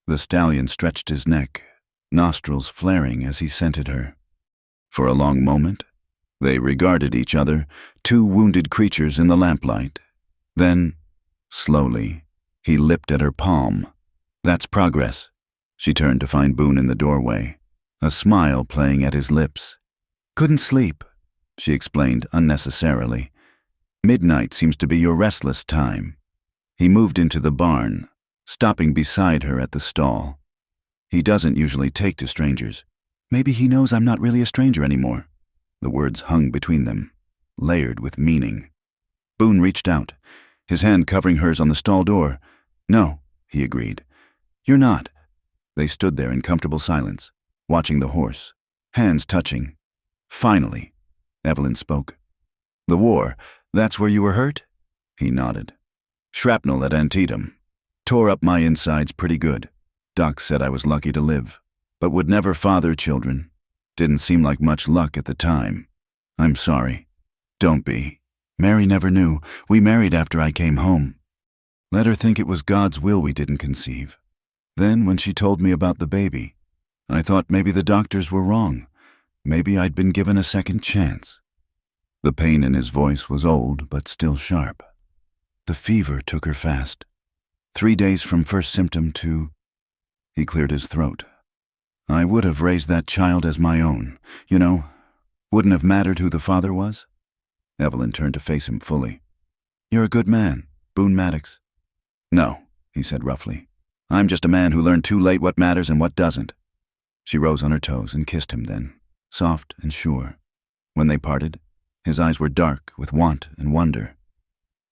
The stallion stretched his neck, nostrils flaring as he scented her. For a long moment, they regarded each other, two wounded creatures in the lamplight. Then, slowly, he lipped at her palm. That's progress. She turned to find Boone in the doorway, a smile playing at his lips. Couldn't sleep, she explained unnecessarily. Midnight seems to be your restless time. He moved into the barn, stopping beside her at the stall. He doesn't usually take to strangers. Maybe he knows I'm not really a stranger anymore. The words hung between them, layered with meaning. Boone reached out, his hand covering hers on the stall door. No, he agreed. You're not. They stood there in comfortable silence, watching the horse, hands touching. Finally, Evelyn spoke. The war, that's where you were hurt? He nodded. Shrapnel at Antietam. Tore up my insides pretty good. Doc said I was lucky to live, but would never father children. Didn't seem like much luck at the time. I'm sorry. Don't be. Mary never knew. We married after I came home. Let her think it was God's will we didn't conceive. Then, when she told me about the baby, I thought maybe the doctors were wrong. Maybe I'd been given a second chance. The pain in his voice was old, but still sharp. The fever took her fast. 3 days from first symptom to... He cleared his throat. I would have raised that child as my own. You know, wouldn't have mattered who the father was. Evelyn turned to face him fully. You're a good man, Boone Maddox. No, he said roughly. I'm just a man who learned too late what matters and what doesn't. She rose on her toes and kissed him then, soft and sure. When they parted, his eyes were dark with want and wonder.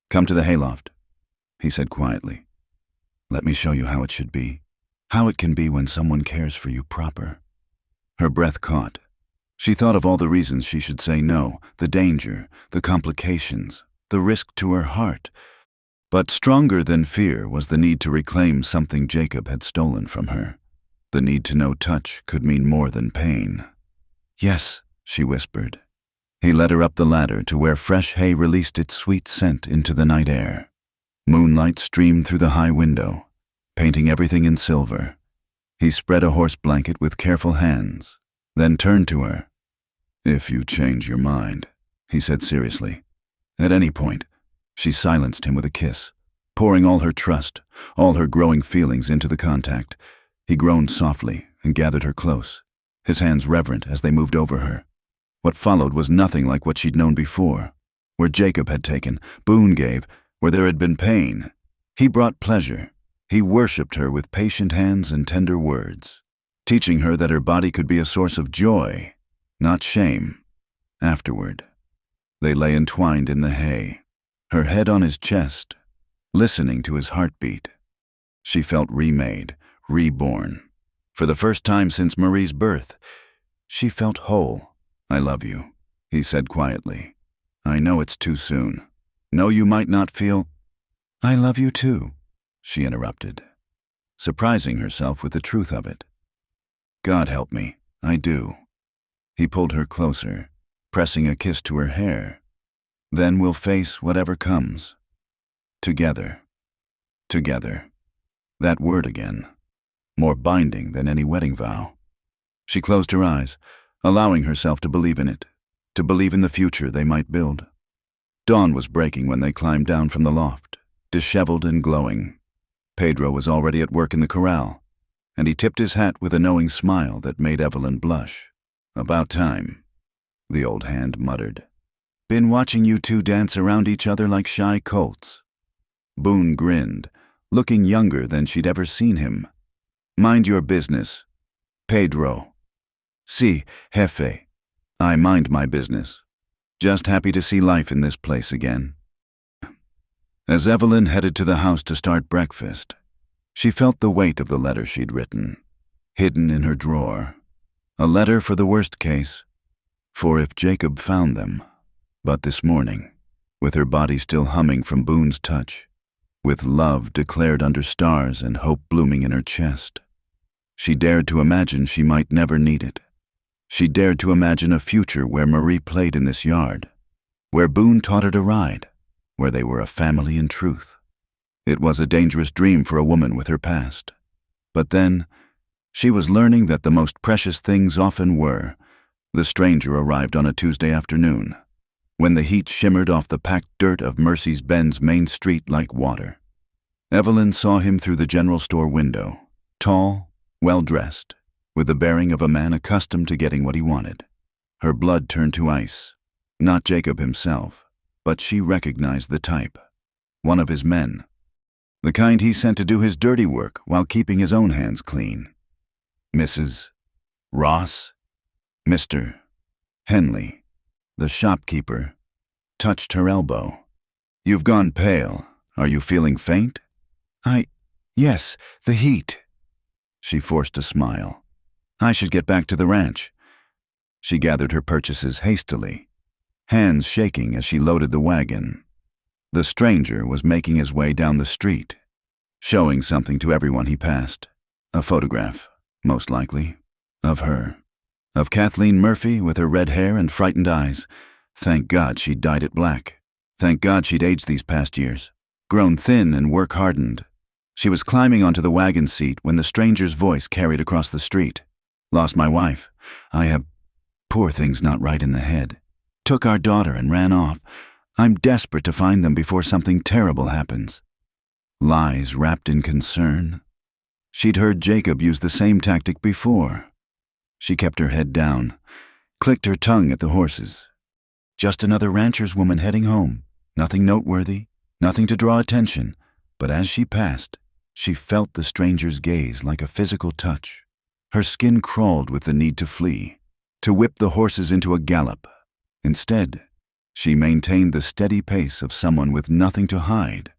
Come to the hayloft, he said quietly. Let me show you how it should be. How it can be when someone cares for you proper. Her breath caught. She thought of all the reasons she should say no, the danger, the complications, the risk to her heart. But stronger than fear was the need to reclaim something Jacob had stolen from her. The need to know touch could mean more than pain. "Yes," she whispered. He led her up the ladder to where fresh hay released its sweet scent into the night air. Moonlight streamed through the high window, painting everything in silver. He spread a horse blanket with careful hands, then turned to her. "If you change your mind," he said seriously. "At any point." She silenced him with a kiss, pouring all her trust, all her growing feelings into the contact. He groaned softly and gathered her close, his hands reverent as they moved over her. What followed was nothing like what she'd known before. Where Jacob had taken, Boone gave. Where there had been pain, he brought pleasure. He worshipped her with patient hands and tender words, teaching her that her body could be a source of joy, not shame. Afterward, they lay entwined in the hay, her head on his chest, listening to his heartbeat. She felt remade, reborn. For the first time since Marie's birth, she felt whole. "I love you," he said quietly. "I know it's too soon. No, you might not feel—" "I love you too," she interrupted, surprising herself with the truth of it. "God help me, I do." He pulled her closer, pressing a kiss to her hair. "Then we'll face whatever comes. Together. Together." That word again, more binding than any wedding vow. She closed her eyes, allowing herself to believe in it, to believe in the future they might build. Dawn was breaking when they climbed down from the loft, disheveled and glowing. Pedro was already at work in the corral, and he tipped his hat with a knowing smile that made Evelyn blush. "About time," the old hand muttered. "Been watching you two dance around each other like shy colts." Boone grinned, looking younger than she'd ever seen him. "Mind your business, Pedro." "Si, jefe. I mind my business. Just happy to see life in this place again." As Evelyn headed to the house to start breakfast, she felt the weight of the letter she'd written, hidden in her drawer. A letter for the worst case, for if Jacob found them. But this morning, with her body still humming from Boone's touch, with love declared under stars and hope blooming in her chest, she dared to imagine she might never need it. She dared to imagine a future where Marie played in this yard, where Boone taught her to ride, where they were a family in truth. It was a dangerous dream for a woman with her past. But then, she was learning that the most precious things often were. The stranger arrived on a Tuesday afternoon, when the heat shimmered off the packed dirt of Mercedes-Benz Main Street like water. Evelyn saw him through the general store window, tall, well-dressed, with the bearing of a man accustomed to getting what he wanted. Her blood turned to ice. Not Jacob himself, but she recognized the type. One of his men. The kind he sent to do his dirty work while keeping his own hands clean. Mrs. Ross? Mr. Henley, the shopkeeper, touched her elbow. "You've gone pale. Are you feeling faint?" Yes, the heat." She forced a smile. "I should get back to the ranch." She gathered her purchases hastily, hands shaking as she loaded the wagon. The stranger was making his way down the street, showing something to everyone he passed. A photograph, most likely, of her. Of Kathleen Murphy with her red hair and frightened eyes. Thank God she'd dyed it black. Thank God she'd aged these past years, grown thin and work-hardened. She was climbing onto the wagon seat when the stranger's voice carried across the street. "Lost my wife. I have poor things not right in the head. Took our daughter and ran off. I'm desperate to find them before something terrible happens." Lies wrapped in concern. She'd heard Jacob use the same tactic before. She kept her head down, clicked her tongue at the horses. Just another rancher's woman heading home. Nothing noteworthy, nothing to draw attention. But as she passed, she felt the stranger's gaze like a physical touch. Her skin crawled with the need to flee, to whip the horses into a gallop. Instead, she maintained the steady pace of someone with nothing to hide.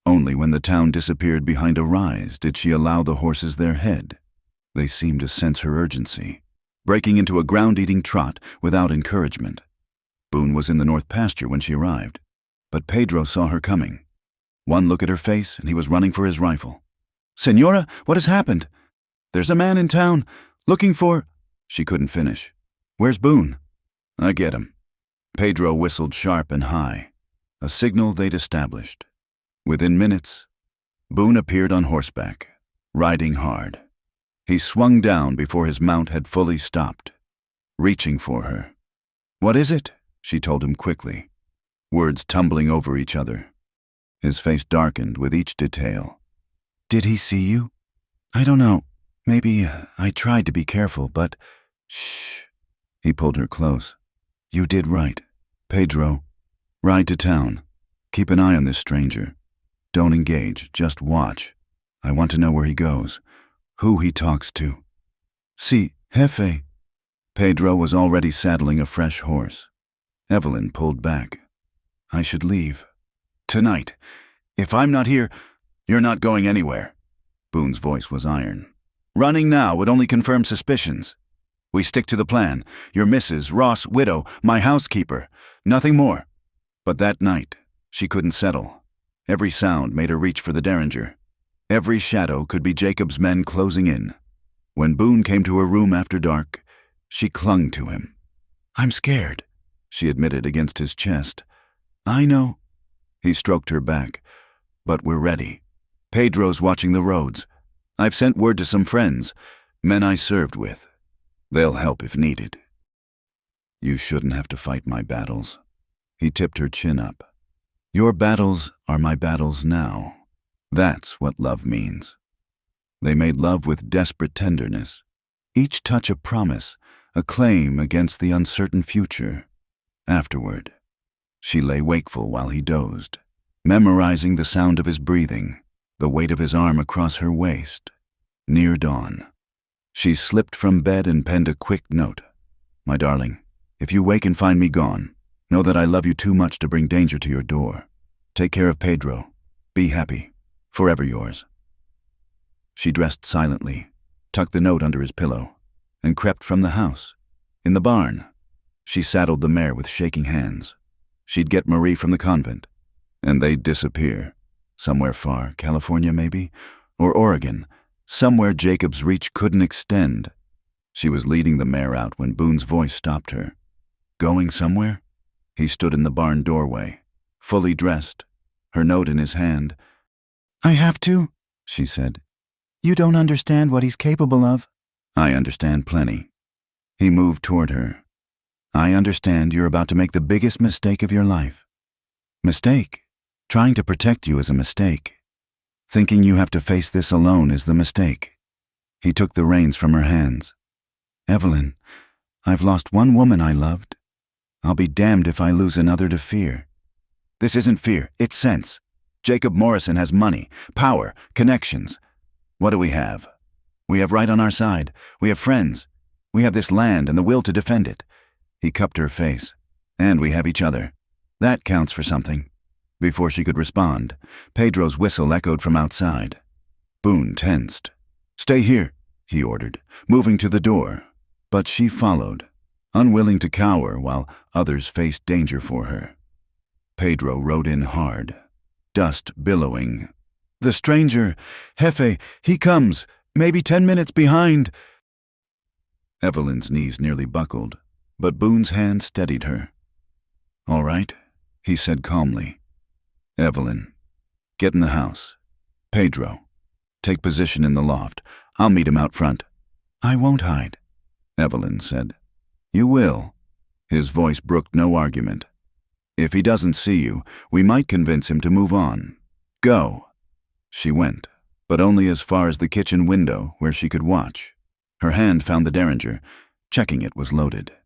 Only when the town disappeared behind a rise did she allow the horses their head. They seemed to sense her urgency, breaking into a ground-eating trot without encouragement. Boone was in the north pasture when she arrived, but Pedro saw her coming. One look at her face and he was running for his rifle. "Senora, what has happened?" "There's a man in town, looking for—" She couldn't finish. "Where's Boone?" "I get him." Pedro whistled sharp and high, a signal they'd established. Within minutes, Boone appeared on horseback, riding hard. He swung down before his mount had fully stopped, reaching for her. "What is it?" she told him quickly, words tumbling over each other. His face darkened with each detail. "Did he see you?" "I don't know. Maybe I tried to be careful, but—" "Shh." He pulled her close. "You did right. Pedro, ride to town. Keep an eye on this stranger. Don't engage, just watch. I want to know where he goes, who he talks to." "Si, jefe." Pedro was already saddling a fresh horse. Evelyn pulled back. "I should leave." "Tonight. If I'm not here, you're not going anywhere." Boone's voice was iron. "Running now would only confirm suspicions. We stick to the plan. Your Mrs. Ross' widow, my housekeeper. Nothing more." But that night, she couldn't settle. Every sound made her reach for the derringer. Every shadow could be Jacob's men closing in. When Boone came to her room after dark, she clung to him. "I'm scared," she admitted against his chest. "I know." He stroked her back. "But we're ready. Pedro's watching the roads. I've sent word to some friends, men I served with. They'll help if needed." "You shouldn't have to fight my battles." He tipped her chin up. "Your battles are my battles now. That's what love means." They made love with desperate tenderness, each touch a promise, a claim against the uncertain future. Afterward, she lay wakeful while he dozed, memorizing the sound of his breathing, the weight of his arm across her waist. Near dawn, she slipped from bed and penned a quick note. "My darling, if you wake and find me gone, know that I love you too much to bring danger to your door. Take care of Pedro. Be happy. Forever yours." She dressed silently, tucked the note under his pillow, and crept from the house. In the barn, she saddled the mare with shaking hands. She'd get Marie from the convent, and they'd disappear. Somewhere far, California maybe, or Oregon, somewhere Jacob's reach couldn't extend. She was leading the mare out when Boone's voice stopped her. "Going somewhere?" He stood in the barn doorway, fully dressed, her note in his hand. "I have to," she said. "You don't understand what he's capable of." "I understand plenty." He moved toward her. "I understand you're about to make the biggest mistake of your life." "Mistake? Trying to protect you is a mistake. Thinking you have to face this alone is the mistake." He took the reins from her hands. "Evelyn, I've lost one woman I loved. I'll be damned if I lose another to fear." "This isn't fear, it's sense. Jacob Morrison has money, power, connections. What do we have? We have right on our side. We have friends. We have this land and the will to defend it." He cupped her face. "And we have each other. That counts for something." Before she could respond, Pedro's whistle echoed from outside. Boone tensed. "Stay here," he ordered, moving to the door. But she followed, unwilling to cower while others faced danger for her. Pedro rode in hard, dust billowing. "The stranger, jefe, he comes, maybe 10 minutes behind." Evelyn's knees nearly buckled, but Boone's hand steadied her. "All right," he said calmly. "Evelyn, get in the house. Pedro, take position in the loft. I'll meet him out front." "I won't hide," Evelyn said. "You will." His voice brooked no argument. "If he doesn't see you, we might convince him to move on. Go." She went, but only as far as the kitchen window where she could watch. Her hand found the derringer. Checking it was loaded.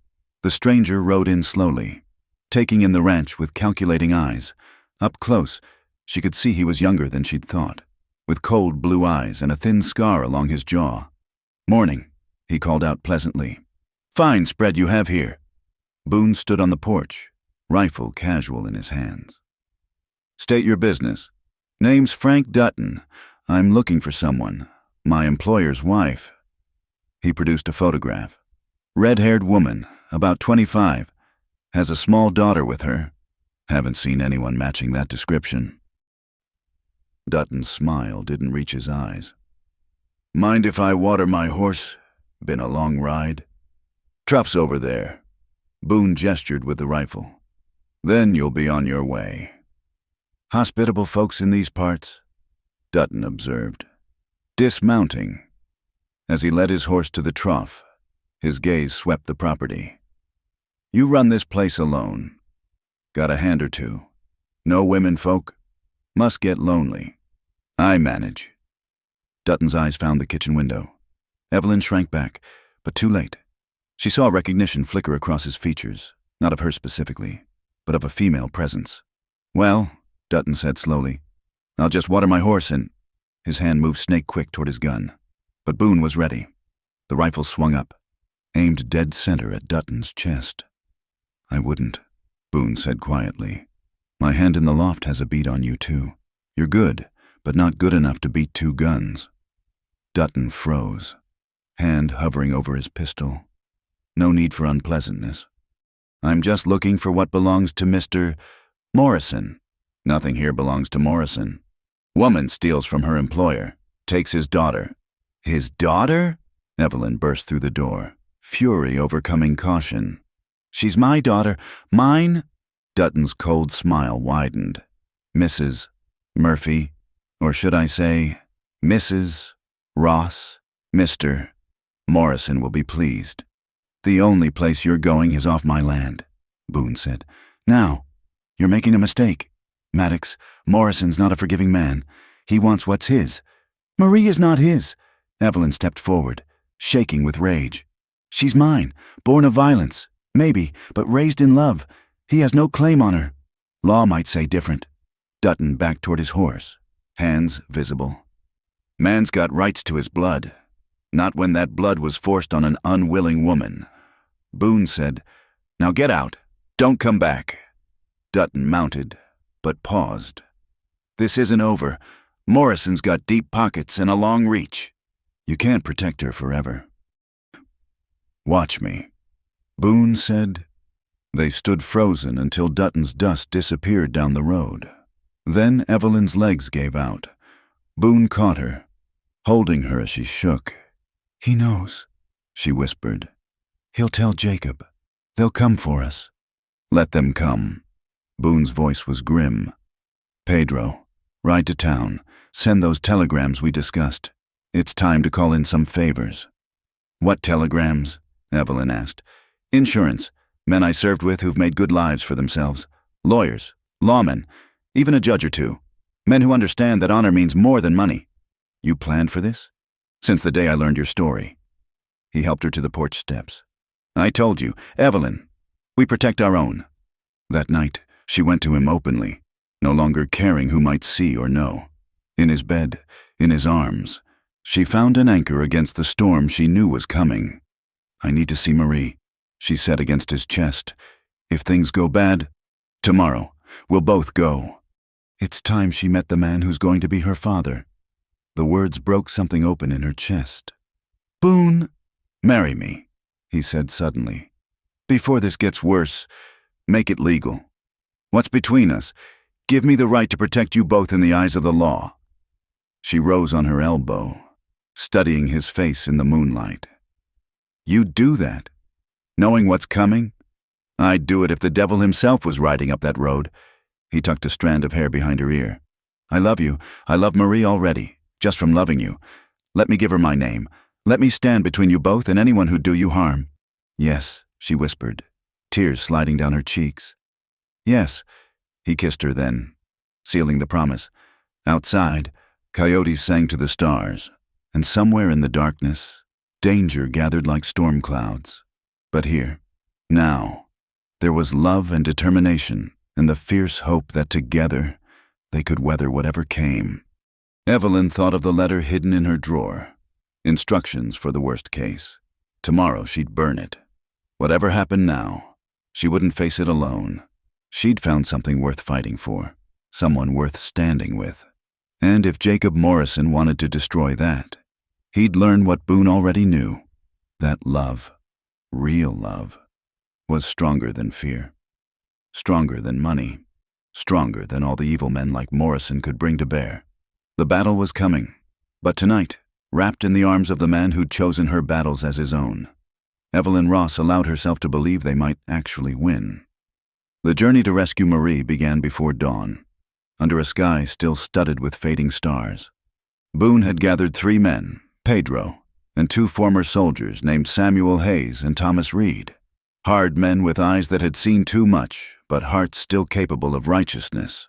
The stranger rode in slowly, taking in the ranch with calculating eyes. Up close, she could see he was younger than she'd thought, with cold blue eyes and a thin scar along his jaw. "Morning," he called out pleasantly. "Fine spread you have here." Boone stood on the porch, rifle casual in his hands. "State your business." Name's Frank Dutton. I'm looking for someone. My employer's wife. He produced a photograph. Red-haired woman, about 25. Has a small daughter with her. Haven't seen anyone matching that description. Dutton's smile didn't reach his eyes. Mind if I water my horse? Been a long ride? Truff's over there. Boone gestured with the rifle. Then you'll be on your way. Hospitable folks in these parts? Dutton observed. Dismounting. As he led his horse to the trough, his gaze swept the property. You run this place alone. Got a hand or two. No women folk? Must get lonely. I manage. Dutton's eyes found the kitchen window. Evelyn shrank back, but too late. She saw recognition flicker across his features, not of her specifically, but of a female presence. Well, Dutton said slowly, I'll just water my horse and... His hand moved snake-quick toward his gun, but Boone was ready. The rifle swung up, aimed dead center at Dutton's chest. I wouldn't, Boone said quietly. My hand in the loft has a beat on you too. You're good, but not good enough to beat two guns. Dutton froze, hand hovering over his pistol. No need for unpleasantness. I'm just looking for what belongs to Mr. Morrison. Nothing here belongs to Morrison. Woman steals from her employer, takes his daughter. His daughter? Evelyn burst through the door, fury overcoming caution. She's my daughter. Mine? Dutton's cold smile widened. Mrs. Murphy, or should I say, Mrs. Ross, Mr. Morrison will be pleased. The only place you're going is off my land, Boone said. Now, you're making a mistake. Maddox, Morrison's not a forgiving man. He wants what's his. Marie is not his. Evelyn stepped forward, shaking with rage. She's mine, born of violence, maybe, but raised in love. He has no claim on her. Law might say different. Dutton backed toward his horse, hands visible. Man's got rights to his blood. Not when that blood was forced on an unwilling woman. Boone said, Now get out. Don't come back. Dutton mounted, but paused. This isn't over. Morrison's got deep pockets and a long reach. You can't protect her forever. Watch me, Boone said. They stood frozen until Dutton's dust disappeared down the road. Then Evelyn's legs gave out. Boone caught her, holding her as she shook. He knows, she whispered. He'll tell Jacob. They'll come for us. Let them come. Boone's voice was grim. Pedro, ride to town. Send those telegrams we discussed. It's time to call in some favors. What telegrams? Evelyn asked. Insurance. Men I served with who've made good lives for themselves. Lawyers. Lawmen. Even a judge or two. Men who understand that honor means more than money. You planned for this? Since the day I learned your story. He helped her to the porch steps. I told you, Evelyn, we protect our own. That night, she went to him openly, no longer caring who might see or know. In his bed, in his arms, she found an anchor against the storm she knew was coming. I need to see Marie, she said against his chest. If things go bad, tomorrow, we'll both go. It's time she met the man who's going to be her father. The words broke something open in her chest. Boone, marry me, he said suddenly. Before this gets worse, make it legal. What's between us? Give me the right to protect you both in the eyes of the law. She rose on her elbow, studying his face in the moonlight. You'd do that, knowing what's coming? I'd do it if the devil himself was riding up that road. He tucked a strand of hair behind her ear. I love you. I love Marie already, just from loving you. Let me give her my name. Let me stand between you both and anyone who'd do you harm. Yes, she whispered, tears sliding down her cheeks. Yes, he kissed her then, sealing the promise. Outside, coyotes sang to the stars, and somewhere in the darkness, danger gathered like storm clouds. But here, now, there was love and determination, and the fierce hope that together they could weather whatever came. Evelyn thought of the letter hidden in her drawer. Instructions for the worst case. Tomorrow she'd burn it. Whatever happened now, she wouldn't face it alone. She'd found something worth fighting for, someone worth standing with. And if Jacob Morrison wanted to destroy that, he'd learn what Boone already knew, that love, real love, was stronger than fear, stronger than money, stronger than all the evil men like Morrison could bring to bear. The battle was coming, but tonight, wrapped in the arms of the man who'd chosen her battles as his own, Evelyn Ross allowed herself to believe they might actually win. The journey to rescue Marie began before dawn, under a sky still studded with fading stars. Boone had gathered 3 men, Pedro, and 2 former soldiers named Samuel Hayes and Thomas Reed, hard men with eyes that had seen too much, but hearts still capable of righteousness.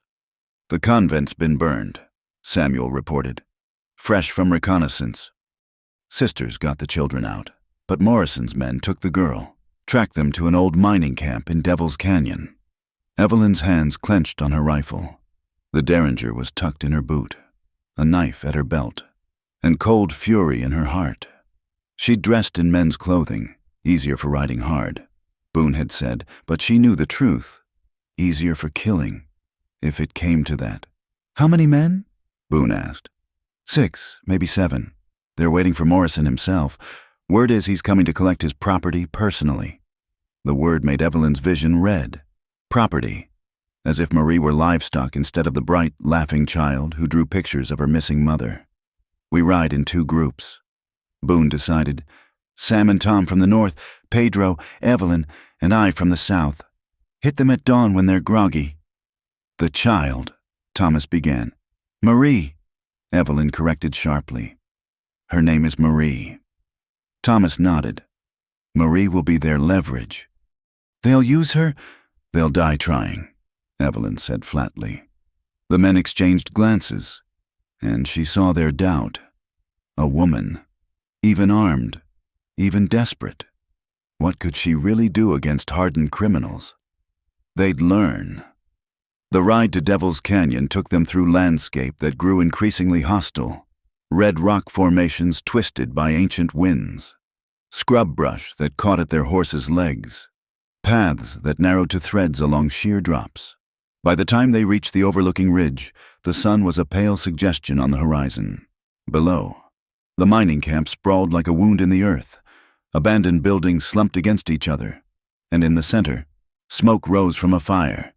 "The convent's been burned," Samuel reported, fresh from reconnaissance. "Sisters got the children out, but Morrison's men took the girl, tracked them to an old mining camp in Devil's Canyon." Evelyn's hands clenched on her rifle. The Derringer was tucked in her boot, a knife at her belt, and cold fury in her heart. She'd dressed in men's clothing, easier for riding hard, Boone had said, but she knew the truth. Easier for killing, if it came to that. "How many men?" Boone asked. 6, maybe 7. They're waiting for Morrison himself. Word is he's coming to collect his property personally. The word made Evelyn's vision red. Property. As if Marie were livestock instead of the bright, laughing child who drew pictures of her missing mother. "We ride in 2 groups," Boone decided. "Sam and Tom from the north, Pedro, Evelyn, and I from the south. Hit them at dawn when they're groggy." "The child," Thomas began. "Marie," Evelyn corrected sharply. "Her name is Marie." Thomas nodded. "Marie will be their leverage." "They'll use her?" "They'll die trying," Evelyn said flatly. The men exchanged glances, and she saw their doubt. A woman, even armed, even desperate. What could she really do against hardened criminals? They'd learn. The ride to Devil's Canyon took them through landscape that grew increasingly hostile. Red rock formations twisted by ancient winds. Scrub brush that caught at their horses' legs. Paths that narrowed to threads along sheer drops. By the time they reached the overlooking ridge, the sun was a pale suggestion on the horizon. Below, the mining camp sprawled like a wound in the earth. Abandoned buildings slumped against each other, and in the center, smoke rose from a fire.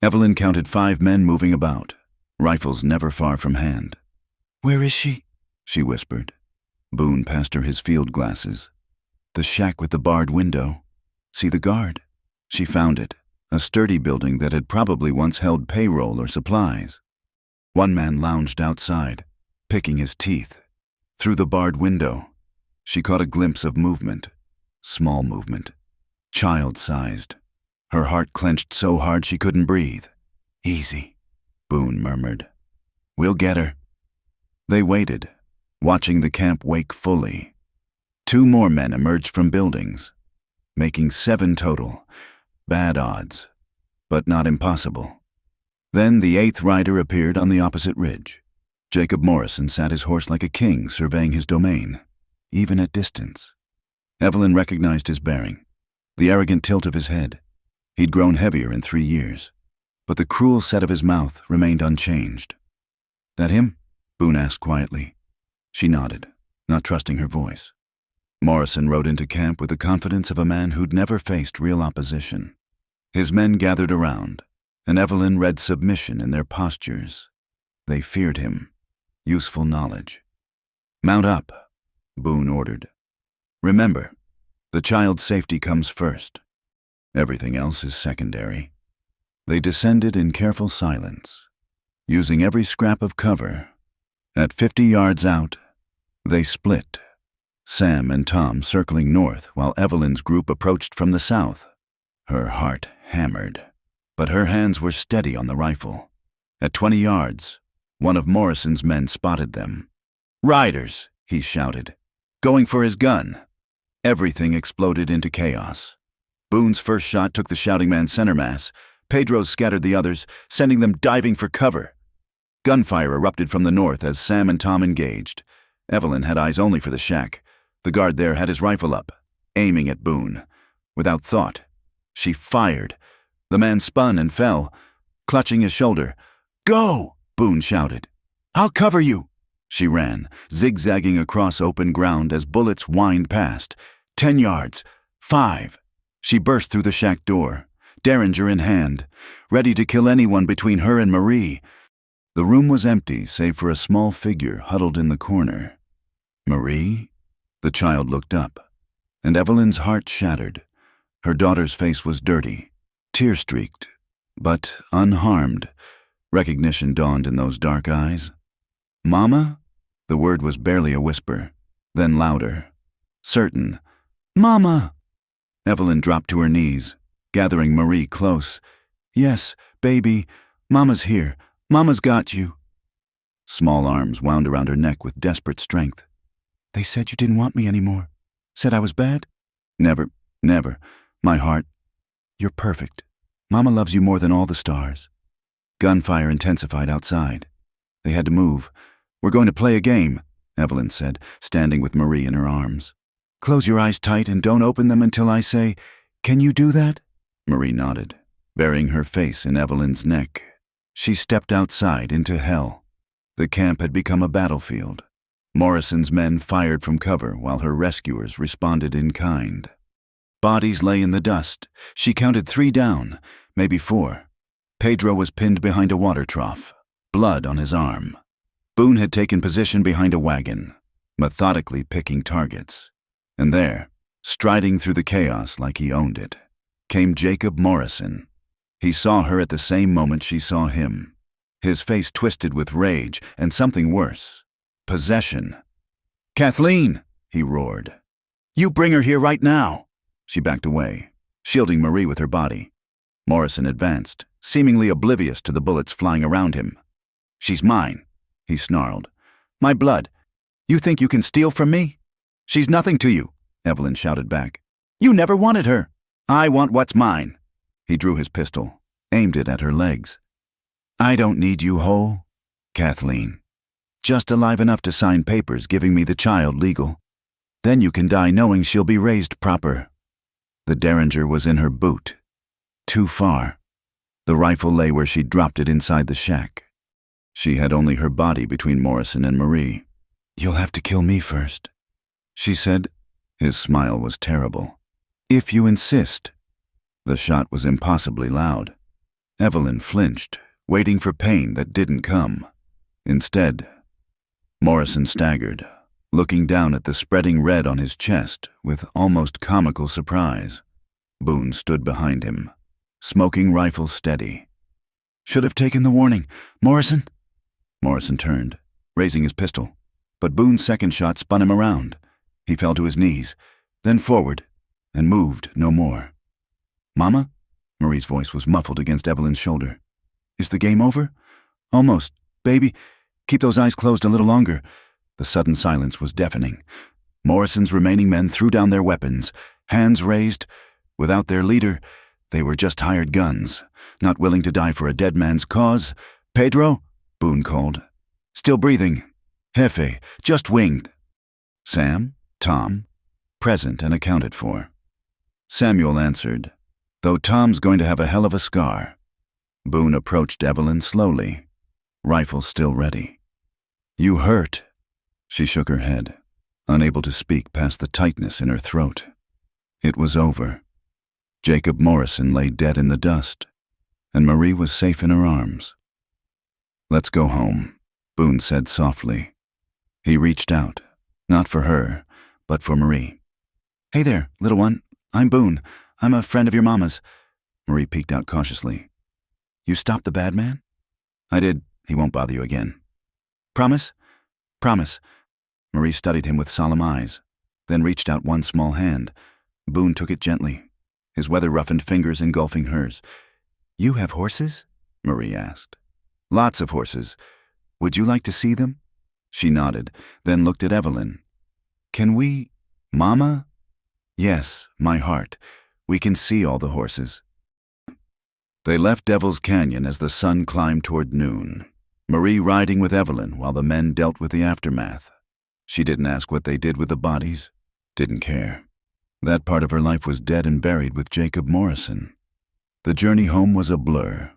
Evelyn counted 5 men moving about, rifles never far from hand. "Where is she?" she whispered. Boone passed her his field glasses. "The shack with the barred window. See the guard?" She found it, a sturdy building that had probably once held payroll or supplies. One man lounged outside, picking his teeth. Through the barred window, she caught a glimpse of movement. Small movement. Child-sized. Her heart clenched so hard she couldn't breathe. "Easy," Boone murmured. "We'll get her." They waited, watching the camp wake fully. 2 more men emerged from buildings, making 7 total. Bad odds, but not impossible. Then the 8th rider appeared on the opposite ridge. Jacob Morrison sat his horse like a king, surveying his domain, even at distance. Evelyn recognized his bearing, the arrogant tilt of his head. He'd grown heavier in 3 years, but the cruel set of his mouth remained unchanged. "That him?" Boone asked quietly. She nodded, not trusting her voice. Morrison rode into camp with the confidence of a man who'd never faced real opposition. His men gathered around, and Evelyn read submission in their postures. They feared him. Useful knowledge. "Mount up," Boone ordered. "Remember, the child's safety comes first. Everything else is secondary." They descended in careful silence, using every scrap of cover. At 50 yards out, they split. Sam and Tom circling north while Evelyn's group approached from the south. Her heart hammered, but her hands were steady on the rifle. At 20 yards, one of Morrison's men spotted them. "Riders!" he shouted, going for his gun. Everything exploded into chaos. Boone's first shot took the shouting man's center mass. Pedro scattered the others, sending them diving for cover. Gunfire erupted from the north as Sam and Tom engaged. Evelyn had eyes only for the shack. The guard there had his rifle up, aiming at Boone. Without thought, she fired. The man spun and fell, clutching his shoulder. "Go!" Boone shouted. I'll cover you. She ran, zigzagging across open ground as bullets whined past. 10 yards. 5. She burst through the shack door, derringer in hand, ready to kill anyone between her and Marie. The room was empty save for a small figure huddled in the corner. Marie? The child looked up, and Evelyn's heart shattered. Her daughter's face was dirty, tear-streaked, but unharmed. Recognition dawned in those dark eyes. Mama? The word was barely a whisper, then louder. Certain. Mama! Evelyn dropped to her knees, gathering Marie close. Yes, baby, Mama's here. Mama's got you. Small arms wound around her neck with desperate strength. They said you didn't want me anymore. Said I was bad? Never, never. My heart. You're perfect. Mama loves you more than all the stars. Gunfire intensified outside. They had to move. We're going to play a game, Evelyn said, standing with Marie in her arms. Close your eyes tight and don't open them until I say, "Can you do that?" Marie nodded, burying her face in Evelyn's neck. She stepped outside into hell. The camp had become a battlefield. Morrison's men fired from cover while her rescuers responded in kind. Bodies lay in the dust. She counted 3 down, maybe 4. Pedro was pinned behind a water trough, blood on his arm. Boone had taken position behind a wagon, methodically picking targets. And there, striding through the chaos like he owned it, came Jacob Morrison. He saw her at the same moment she saw him. His face twisted with rage and something worse, possession. "Kathleen!" he roared. "You bring her here right now!" She backed away, shielding Marie with her body. Morrison advanced, seemingly oblivious to the bullets flying around him. "She's mine," he snarled. "My blood. You think you can steal from me?" "She's nothing to you," Evelyn shouted back. "You never wanted her. I want what's mine." He drew his pistol, aimed it at her legs. "I don't need you whole, Kathleen. Just alive enough to sign papers giving me the child legal. Then you can die knowing she'll be raised proper." The derringer was in her boot. Too far. The rifle lay where she'd dropped it inside the shack. She had only her body between Morrison and Marie. "You'll have to kill me first," she said. His smile was terrible. "If you insist." The shot was impossibly loud. Evelyn flinched, waiting for pain that didn't come. Instead, Morrison staggered, looking down at the spreading red on his chest with almost comical surprise. Boone stood behind him, smoking rifle steady. "Should have taken the warning. Morrison?" Morrison turned, raising his pistol, but Boone's second shot spun him around. He fell to his knees, then forward, and moved no more. "Mama?" Marie's voice was muffled against Evelyn's shoulder. "Is the game over?" "Almost. Baby, keep those eyes closed a little longer." The sudden silence was deafening. Morrison's remaining men threw down their weapons, hands raised. Without their leader, they were just hired guns, not willing to die for a dead man's cause. "Pedro?" Boone called. "Still breathing. Jefe, just winged." "Sam? Tom?" "Present and accounted for." Samuel answered, though Tom's going to have a hell of a scar. Boone approached Evelyn slowly, rifle still ready. "You hurt." She shook her head, unable to speak past the tightness in her throat. It was over. Jacob Morrison lay dead in the dust, and Marie was safe in her arms. "Let's go home," Boone said softly. He reached out, not for her, but for Marie. "Hey there, little one. I'm Boone. I'm a friend of your mama's." Marie peeked out cautiously. "You stopped the bad man?" "I did. He won't bother you again." "Promise?" "Promise." Marie studied him with solemn eyes, then reached out one small hand. Boone took it gently, his weather-roughened fingers engulfing hers. "You have horses?" Marie asked. "Lots of horses. Would you like to see them?" She nodded, then looked at Evelyn. "Can we, Mama?" "Yes, my heart. We can see all the horses." They left Devil's Canyon as the sun climbed toward noon, Marie riding with Evelyn while the men dealt with the aftermath. She didn't ask what they did with the bodies, didn't care. That part of her life was dead and buried with Jacob Morrison. The journey home was a blur.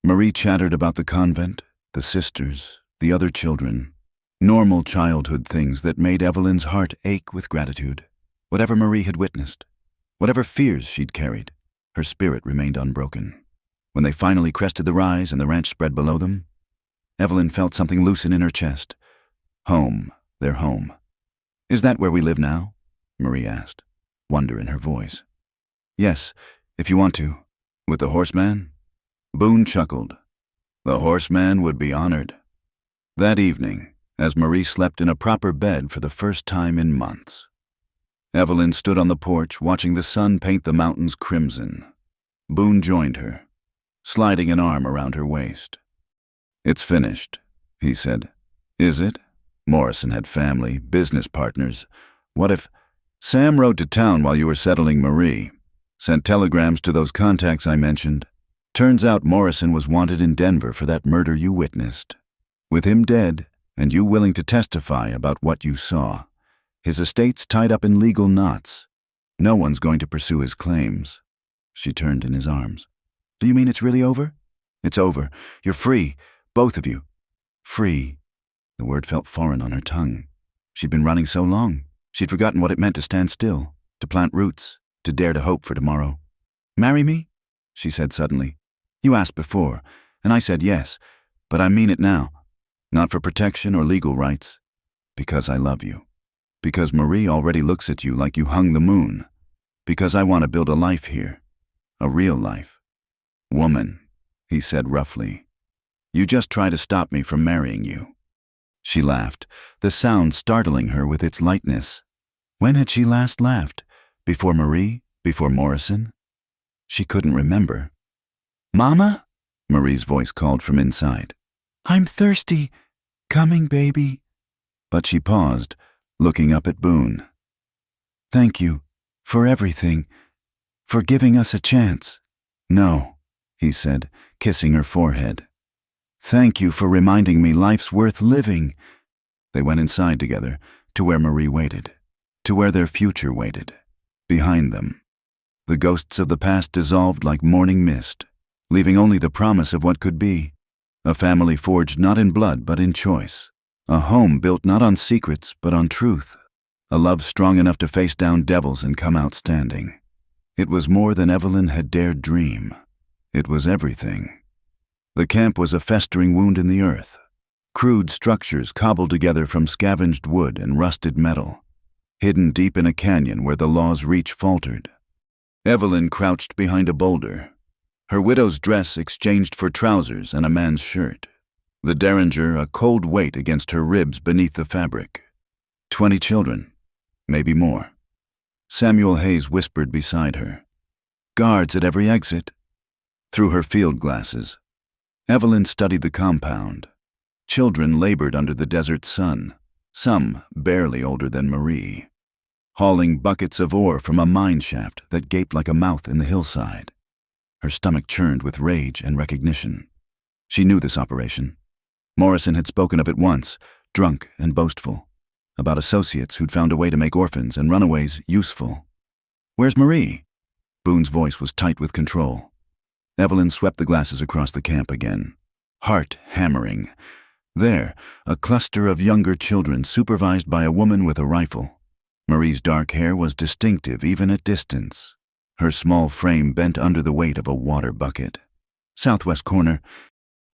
Marie chattered about the convent, the sisters, the other children. Normal childhood things that made Evelyn's heart ache with gratitude. Whatever Marie had witnessed, whatever fears she'd carried, her spirit remained unbroken. When they finally crested the rise and the ranch spread below them, Evelyn felt something loosen in her chest. Home, their home. "Is that where we live now?" Marie asked, wonder in her voice. "Yes, if you want to." "With the horseman?" Boone chuckled. "The horseman would be honored." That evening, as Marie slept in a proper bed for the first time in months, Evelyn stood on the porch watching the sun paint the mountains crimson. Boone joined her, sliding an arm around her waist. "It's finished," he said. "Is it?" Morrison had family, business partners. What if... Sam rode to town while you were settling Marie. Sent telegrams to those contacts I mentioned. Turns out Morrison was wanted in Denver for that murder you witnessed. With him dead, and you willing to testify about what you saw, his estate's tied up in legal knots. No one's going to pursue his claims. She turned in his arms. "Do you mean it's really over?" "It's over. You're free. Both of you." Free. The word felt foreign on her tongue. She'd been running so long, she'd forgotten what it meant to stand still, to plant roots, to dare to hope for tomorrow. "Marry me?" she said suddenly. "You asked before, and I said yes, but I mean it now. Not for protection or legal rights. Because I love you. Because Marie already looks at you like you hung the moon. Because I want to build a life here. A real life." "Woman," he said roughly, "you just try to stop me from marrying you." She laughed, the sound startling her with its lightness. When had she last laughed? Before Marie? Before Morrison? She couldn't remember. "Mama?" Marie's voice called from inside. "I'm thirsty. Coming, baby." But she paused, looking up at Boone. "Thank you for everything, for giving us a chance." "No," he said, kissing her forehead. "Thank you for reminding me life's worth living." They went inside together, to where Marie waited, to where their future waited. Behind them, the ghosts of the past dissolved like morning mist, leaving only the promise of what could be. A family forged not in blood but in choice. A home built not on secrets but on truth. A love strong enough to face down devils and come out standing. It was more than Evelyn had dared dream. It was everything. The camp was a festering wound in the earth. Crude structures cobbled together from scavenged wood and rusted metal, hidden deep in a canyon where the law's reach faltered. Evelyn crouched behind a boulder, her widow's dress exchanged for trousers and a man's shirt. The derringer a cold weight against her ribs beneath the fabric. 20 children, maybe more. Samuel Hayes whispered beside her. Guards at every exit. Through her field glasses, Evelyn studied the compound. Children labored under the desert sun, some barely older than Marie, hauling buckets of ore from a mine shaft that gaped like a mouth in the hillside. Her stomach churned with rage and recognition. She knew this operation. Morrison had spoken of it once, drunk and boastful, about associates who'd found a way to make orphans and runaways useful. "Where's Marie?" Boone's voice was tight with control. Evelyn swept the glasses across the camp again, heart hammering. There, a cluster of younger children supervised by a woman with a rifle. Marie's dark hair was distinctive even at distance, her small frame bent under the weight of a water bucket. Southwest corner,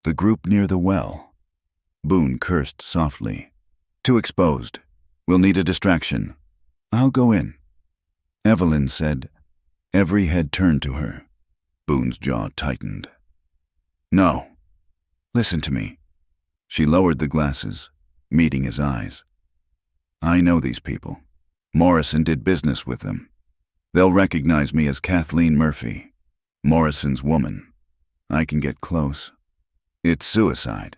the group near the well. Boone cursed softly. "Too exposed. We'll need a distraction." "I'll go in." Evelyn said. Every head turned to her. Boone's jaw tightened. "No. Listen to me." She lowered the glasses, meeting his eyes. "I know these people. Morrison did business with them. They'll recognize me as Kathleen Murphy, Morrison's woman. I can get close. It's suicide."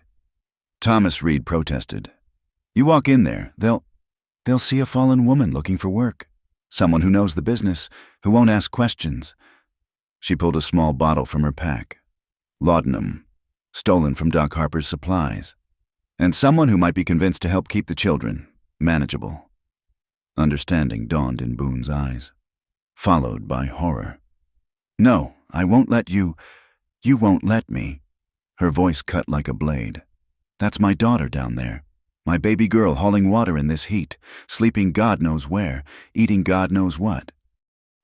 Thomas Reed protested. "You walk in there, they'll see a fallen woman looking for work. Someone who knows the business, who won't ask questions." She pulled a small bottle from her pack. Laudanum, stolen from Doc Harper's supplies. And someone who might be convinced to help keep the children manageable. Understanding dawned in Boone's eyes, followed by horror. "No, I won't let you. You won't let me." Her voice cut like a blade. That's my daughter down there. My baby girl hauling water in this heat, sleeping God knows where, eating God knows what.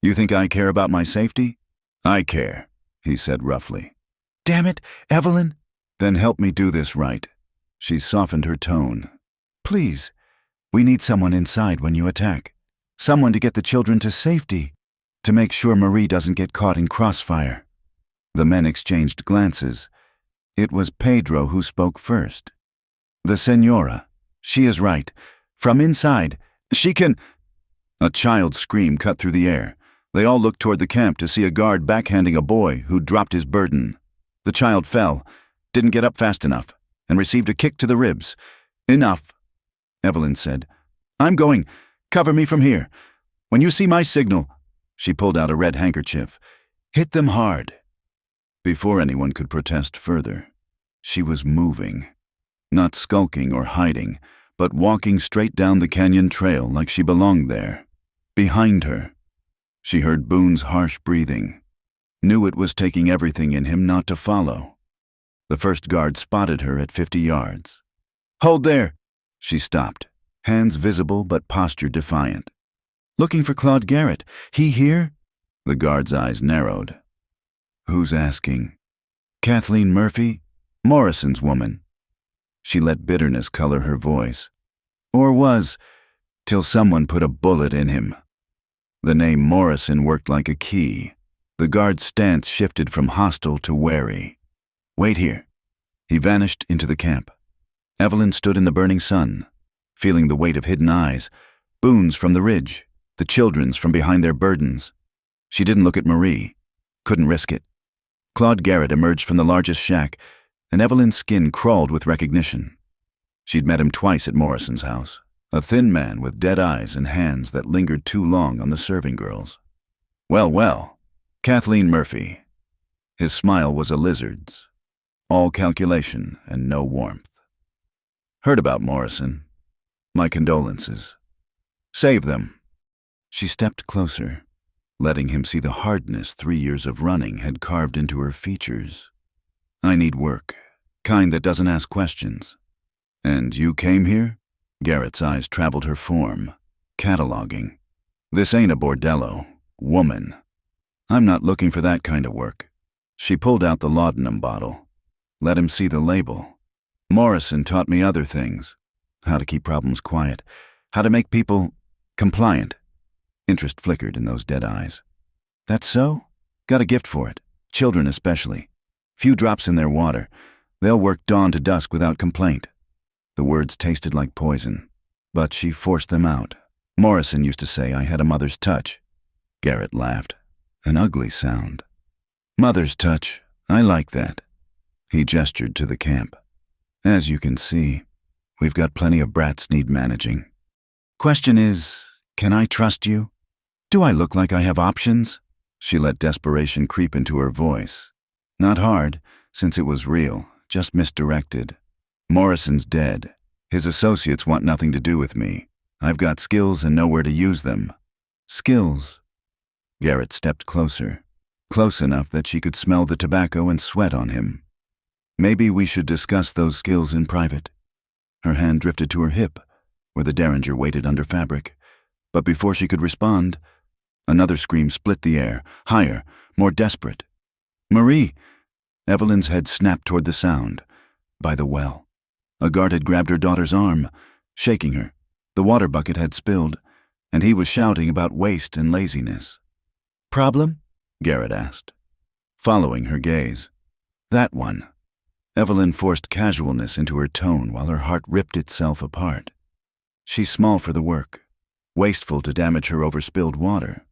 You think I care about my safety? I care, he said roughly. Damn it, Evelyn! Then help me do this right. She softened her tone. Please, we need someone inside when you attack. Someone to get the children to safety. To make sure Marie doesn't get caught in crossfire. The men exchanged glances. It was Pedro who spoke first. The Señora. She is right. From inside, she can... A child's scream cut through the air. They all looked toward the camp to see a guard backhanding a boy who dropped his burden. The child fell, didn't get up fast enough, and received a kick to the ribs. Enough, Evelyn said. I'm going. Cover me from here. When you see my signal... She pulled out a red handkerchief. Hit them hard. Before anyone could protest further, she was moving. Not skulking or hiding, but walking straight down the canyon trail like she belonged there. Behind her, she heard Boone's harsh breathing. Knew it was taking everything in him not to follow. The first guard spotted her at 50 yards. Hold there! She stopped, hands visible but posture defiant. Looking for Claude Garrett. He here? The guard's eyes narrowed. Who's asking? Kathleen Murphy? Morrison's woman. She let bitterness color her voice. Or was, till someone put a bullet in him. The name Morrison worked like a key. The guard's stance shifted from hostile to wary. Wait here. He vanished into the camp. Evelyn stood in the burning sun, feeling the weight of hidden eyes, Boone's from the ridge, the children's from behind their burdens. She didn't look at Marie. Couldn't risk it. Claude Garrett emerged from the largest shack, and Evelyn's skin crawled with recognition. She'd met him twice at Morrison's house, a thin man with dead eyes and hands that lingered too long on the serving girls. Well, well, Kathleen Murphy. His smile was a lizard's, all calculation and no warmth. Heard about Morrison. My condolences. Save them. She stepped closer, letting him see the hardness 3 years of running had carved into her features. I need work, kind that doesn't ask questions. And you came here? Garrett's eyes traveled her form, cataloging. This ain't a bordello, woman. I'm not looking for that kind of work. She pulled out the laudanum bottle. Let him see the label. Morrison taught me other things. How to keep problems quiet. How to make people compliant. Interest flickered in those dead eyes. That's so? Got a gift for it. Children especially. Few drops in their water. They'll work dawn to dusk without complaint. The words tasted like poison, but she forced them out. Morrison used to say I had a mother's touch. Garrett laughed. An ugly sound. Mother's touch. I like that. He gestured to the camp. As you can see, we've got plenty of brats need managing. Question is, can I trust you? Do I look like I have options? She let desperation creep into her voice. Not hard, since it was real, just misdirected. Morrison's dead. His associates want nothing to do with me. I've got skills and know where to use them. Skills. Garrett stepped closer, close enough that she could smell the tobacco and sweat on him. Maybe we should discuss those skills in private. Her hand drifted to her hip, where the derringer waited under fabric. But before she could respond, another scream split the air, higher, more desperate. Marie! Evelyn's head snapped toward the sound. By the well. A guard had grabbed her daughter's arm, shaking her. The water bucket had spilled, and he was shouting about waste and laziness. Problem? Garrett asked, following her gaze. That one. Evelyn forced casualness into her tone while her heart ripped itself apart. She's small for the work, wasteful to damage her over spilled water.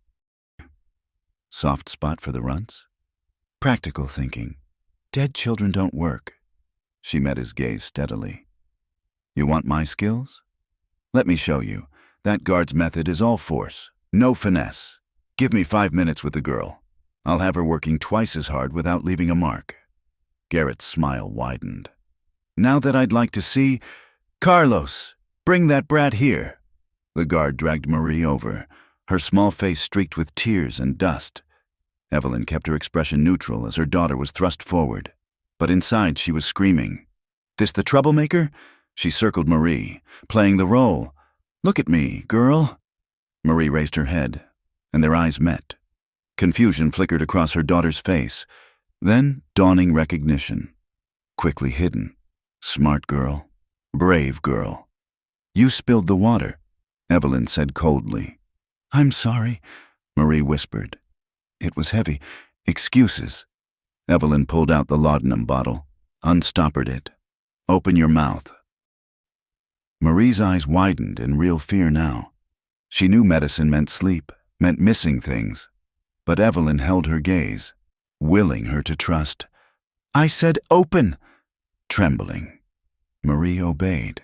Soft spot for the runts? Practical thinking. Dead children don't work. She met his gaze steadily. You want my skills? Let me show you. That guard's method is all force, no finesse. Give me 5 minutes with the girl. I'll have her working twice as hard without leaving a mark. Garrett's smile widened. Now that I'd like to see... Carlos, bring that brat here. The guard dragged Marie over, her small face streaked with tears and dust. Evelyn kept her expression neutral as her daughter was thrust forward, but inside she was screaming. This the troublemaker? She circled Marie, playing the role. Look at me, girl. Marie raised her head, and their eyes met. Confusion flickered across her daughter's face, then dawning recognition. Quickly hidden. Smart girl. Brave girl. You spilled the water, Evelyn said coldly. I'm sorry, Marie whispered. It was heavy. Excuses. Evelyn pulled out the laudanum bottle, unstoppered it. Open your mouth. Marie's eyes widened in real fear now. She knew medicine meant sleep, meant missing things. But Evelyn held her gaze, willing her to trust. I said open! Trembling. Marie obeyed.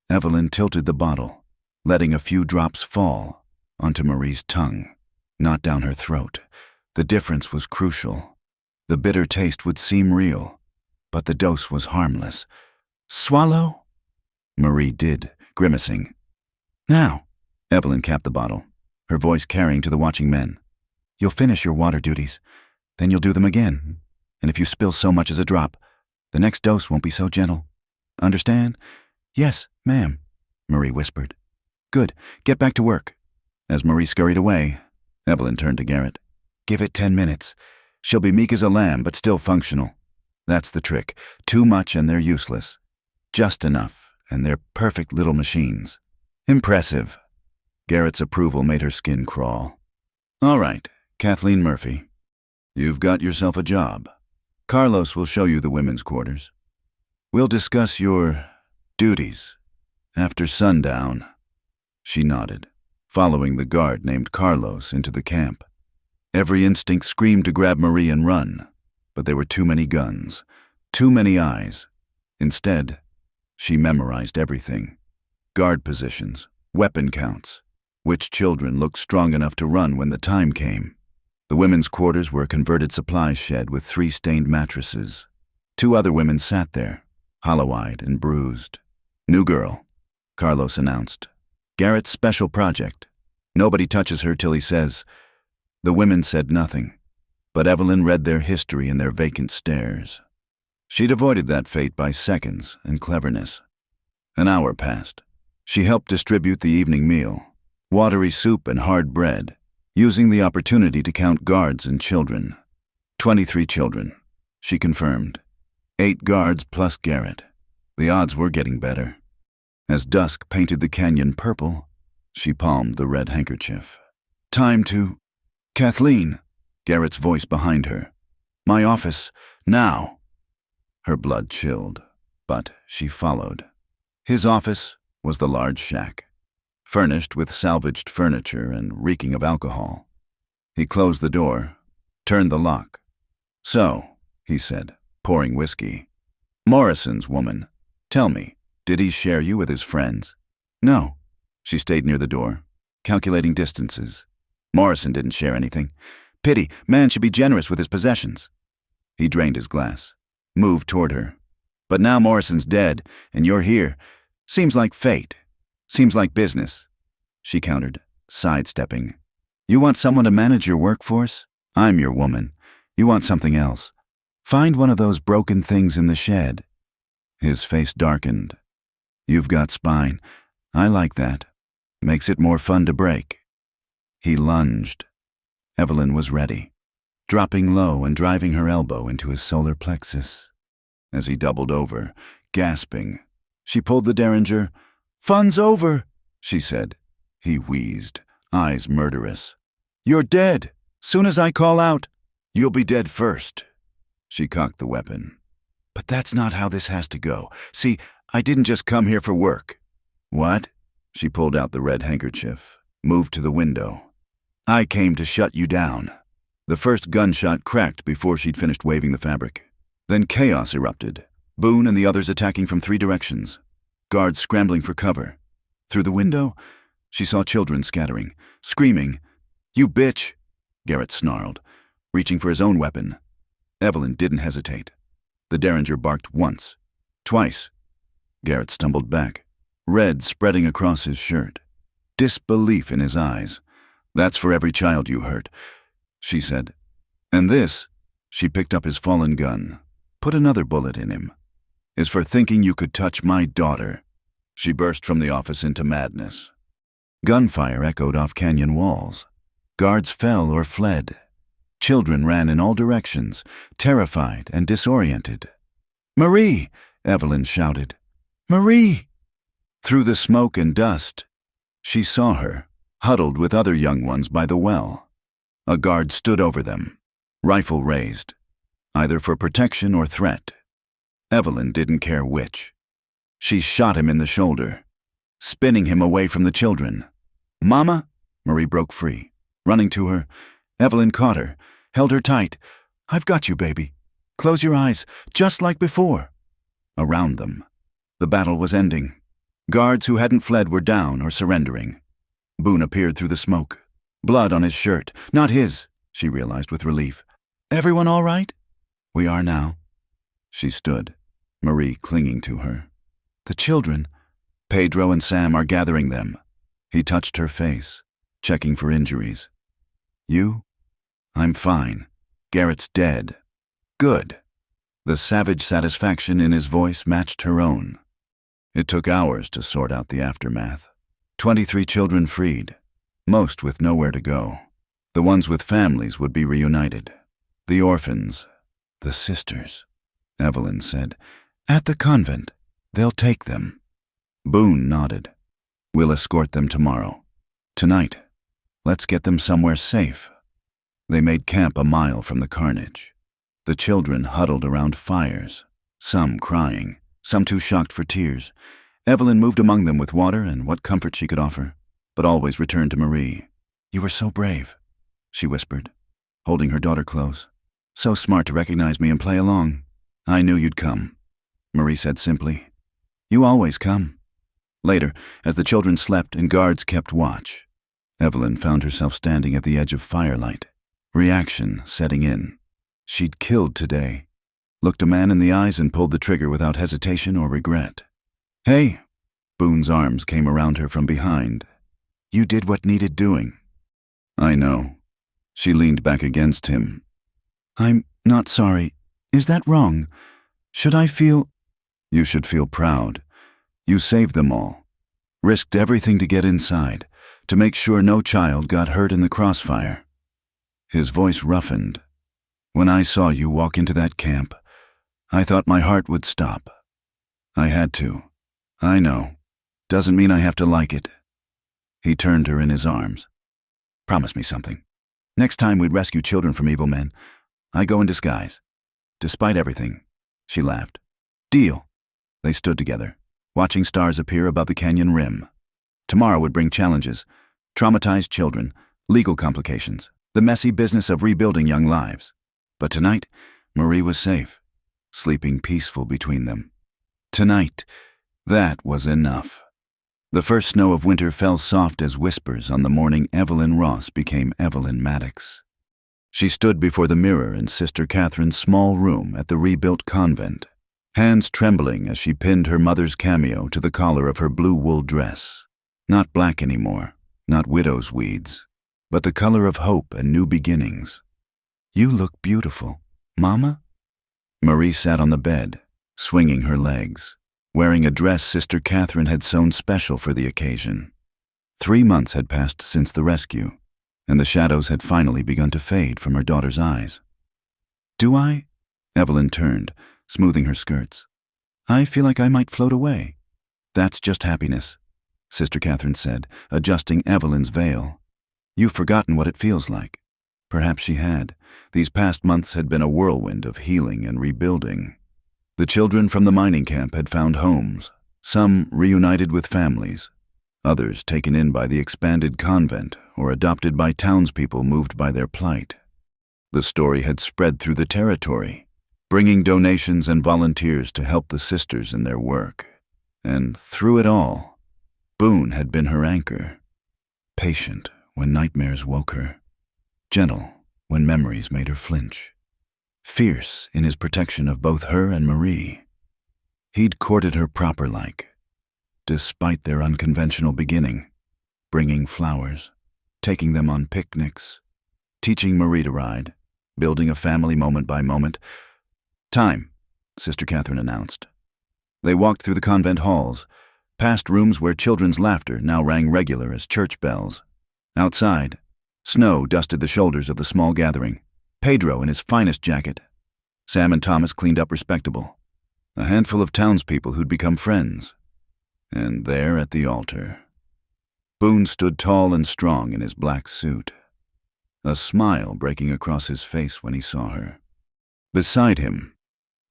Evelyn tilted the bottle, letting a few drops fall onto Marie's tongue, not down her throat. The difference was crucial. The bitter taste would seem real, but the dose was harmless. Swallow? Marie did, grimacing. Now, Evelyn capped the bottle, her voice carrying to the watching men. You'll finish your water duties, then you'll do them again. And if you spill so much as a drop, the next dose won't be so gentle. Understand? Yes, ma'am, Marie whispered. Good, get back to work. As Marie scurried away, Evelyn turned to Garrett. Give it 10 minutes. She'll be meek as a lamb, but still functional. That's the trick. Too much and they're useless. Just enough, and they're perfect little machines. Impressive. Garrett's approval made her skin crawl. All right, Kathleen Murphy. You've got yourself a job. Carlos will show you the women's quarters. We'll discuss your duties after sundown. She nodded, following the guard named Carlos into the camp. Every instinct screamed to grab Marie and run, but there were too many guns, too many eyes. Instead, she memorized everything. Guard positions, weapon counts, which children looked strong enough to run when the time came. The women's quarters were a converted supply shed with 3 stained mattresses. 2 other women sat there, hollow-eyed and bruised. New girl, Carlos announced. Garrett's special project. Nobody touches her till he says. The women said nothing, but Evelyn read their history in their vacant stares. She'd avoided that fate by seconds and cleverness. An hour passed. She helped distribute the evening meal, watery soup and hard bread, using the opportunity to count guards and children. 23 children, she confirmed. 8 guards plus Garrett. The odds were getting better. As dusk painted the canyon purple, she palmed the red handkerchief. Time to... Kathleen, Garrett's voice behind her. My office, now. Her blood chilled, but she followed. His office was the large shack, furnished with salvaged furniture and reeking of alcohol. He closed the door, turned the lock. So, he said, pouring whiskey. Morrison's woman. Tell me, did he share you with his friends? No. She stayed near the door, calculating distances. Morrison didn't share anything. Pity, man should be generous with his possessions. He drained his glass, moved toward her. But now Morrison's dead, and you're here. Seems like fate. Seems like business. She countered, sidestepping. You want someone to manage your workforce? I'm your woman. You want something else. Find one of those broken things in the shed. His face darkened. You've got spine. I like that. Makes it more fun to break. He lunged. Evelyn was ready, dropping low and driving her elbow into his solar plexus. As he doubled over, gasping, she pulled the derringer. Fun's over, she said. He wheezed, eyes murderous. You're dead. Soon as I call out, you'll be dead first. She cocked the weapon. But that's not how this has to go. See, I didn't just come here for work. What? She pulled out the red handkerchief, moved to the window. I came to shut you down. The first gunshot cracked before she'd finished waving the fabric. Then chaos erupted, Boone and the others attacking from 3 directions, guards scrambling for cover. Through the window, she saw children scattering, screaming. You bitch, Garrett snarled, reaching for his own weapon. Evelyn didn't hesitate. The derringer barked once, twice. Garrett stumbled back, red spreading across his shirt, disbelief in his eyes. That's for every child you hurt, she said. And this, she picked up his fallen gun, put another bullet in him. is for thinking you could touch my daughter." She burst from the office into madness. Gunfire echoed off canyon walls. Guards fell or fled. Children ran in all directions, terrified and disoriented. "Marie!" Evelyn shouted. "Marie!" Through the smoke and dust, she saw her, huddled with other young ones by the well. A guard stood over them, rifle raised, either for protection or threat. Evelyn didn't care which. She shot him in the shoulder, spinning him away from the children. "Mama!" Marie broke free. Running to her, Evelyn caught her, held her tight. "I've got you, baby. Close your eyes, just like before." Around them, the battle was ending. Guards who hadn't fled were down or surrendering. Boone appeared through the smoke. Blood on his shirt. Not his, she realized with relief. "Everyone all right?" "We are now." She stood, Marie clinging to her. "The children." "Pedro and Sam are gathering them." He touched her face, checking for injuries. "You?" "I'm fine. Garrett's dead." "Good." The savage satisfaction in his voice matched her own. It took hours to sort out the aftermath. 23 children freed, most with nowhere to go. The ones with families would be reunited. The orphans, the sisters, Evelyn said. "At the convent. They'll take them." Boone nodded. "We'll escort them tomorrow. Tonight, let's get them somewhere safe." They made camp a mile from the carnage. The children huddled around fires, some crying, some too shocked for tears. Evelyn moved among them with water and what comfort she could offer, but always returned to Marie. "You were so brave," she whispered, holding her daughter close. "So smart to recognize me and play along." "I knew you'd come," Marie said simply. "You always come." Later, as the children slept and guards kept watch, Evelyn found herself standing at the edge of firelight, reaction setting in. She'd killed today, looked a man in the eyes and pulled the trigger without hesitation or regret. "Hey!" Boone's arms came around her from behind. "You did what needed doing." "I know." She leaned back against him. "I'm not sorry. Is that wrong? Should I feel—" "You should feel proud. You saved them all. Risked everything to get inside, to make sure no child got hurt in the crossfire." His voice roughened. "When I saw you walk into that camp, I thought my heart would stop. I had to. I know. Doesn't mean I have to like it." He turned her in his arms. "Promise me something. Next time we'd rescue children from evil men, I go in disguise. Despite everything." She laughed. "Deal." They stood together, watching stars appear above the canyon rim. Tomorrow would bring challenges, traumatized children, legal complications, the messy business of rebuilding young lives. But tonight, Marie was safe, sleeping peaceful between them. Tonight, that was enough. The first snow of winter fell soft as whispers on the morning Evelyn Ross became Evelyn Maddox. She stood before the mirror in Sister Catherine's small room at the rebuilt convent, hands trembling as she pinned her mother's cameo to the collar of her blue wool dress. Not black anymore, not widow's weeds, but the color of hope and new beginnings. "You look beautiful, Mama." Marie sat on the bed, swinging her legs, wearing a dress Sister Catherine had sewn special for the occasion. 3 months had passed since the rescue, and the shadows had finally begun to fade from her daughter's eyes. "Do I?" Evelyn turned, smoothing her skirts. "I feel like I might float away." "That's just happiness," Sister Catherine said, adjusting Evelyn's veil. "You've forgotten what it feels like." Perhaps she had. These past months had been a whirlwind of healing and rebuilding. The children from the mining camp had found homes, some reunited with families, others taken in by the expanded convent or adopted by townspeople moved by their plight. The story had spread through the territory, bringing donations and volunteers to help the sisters in their work. And through it all, Boone had been her anchor, patient when nightmares woke her, gentle when memories made her flinch, fierce in his protection of both her and Marie. He'd courted her proper-like, despite their unconventional beginning, bringing flowers, taking them on picnics, teaching Marie to ride, building a family moment by moment. "Time," Sister Catherine announced. They walked through the convent halls, past rooms where children's laughter now rang regular as church bells. Outside, snow dusted the shoulders of the small gathering. Pedro in his finest jacket. Sam and Thomas cleaned up respectable. A handful of townspeople who'd become friends. And there at the altar, Boone stood tall and strong in his black suit, a smile breaking across his face when he saw her. Beside him,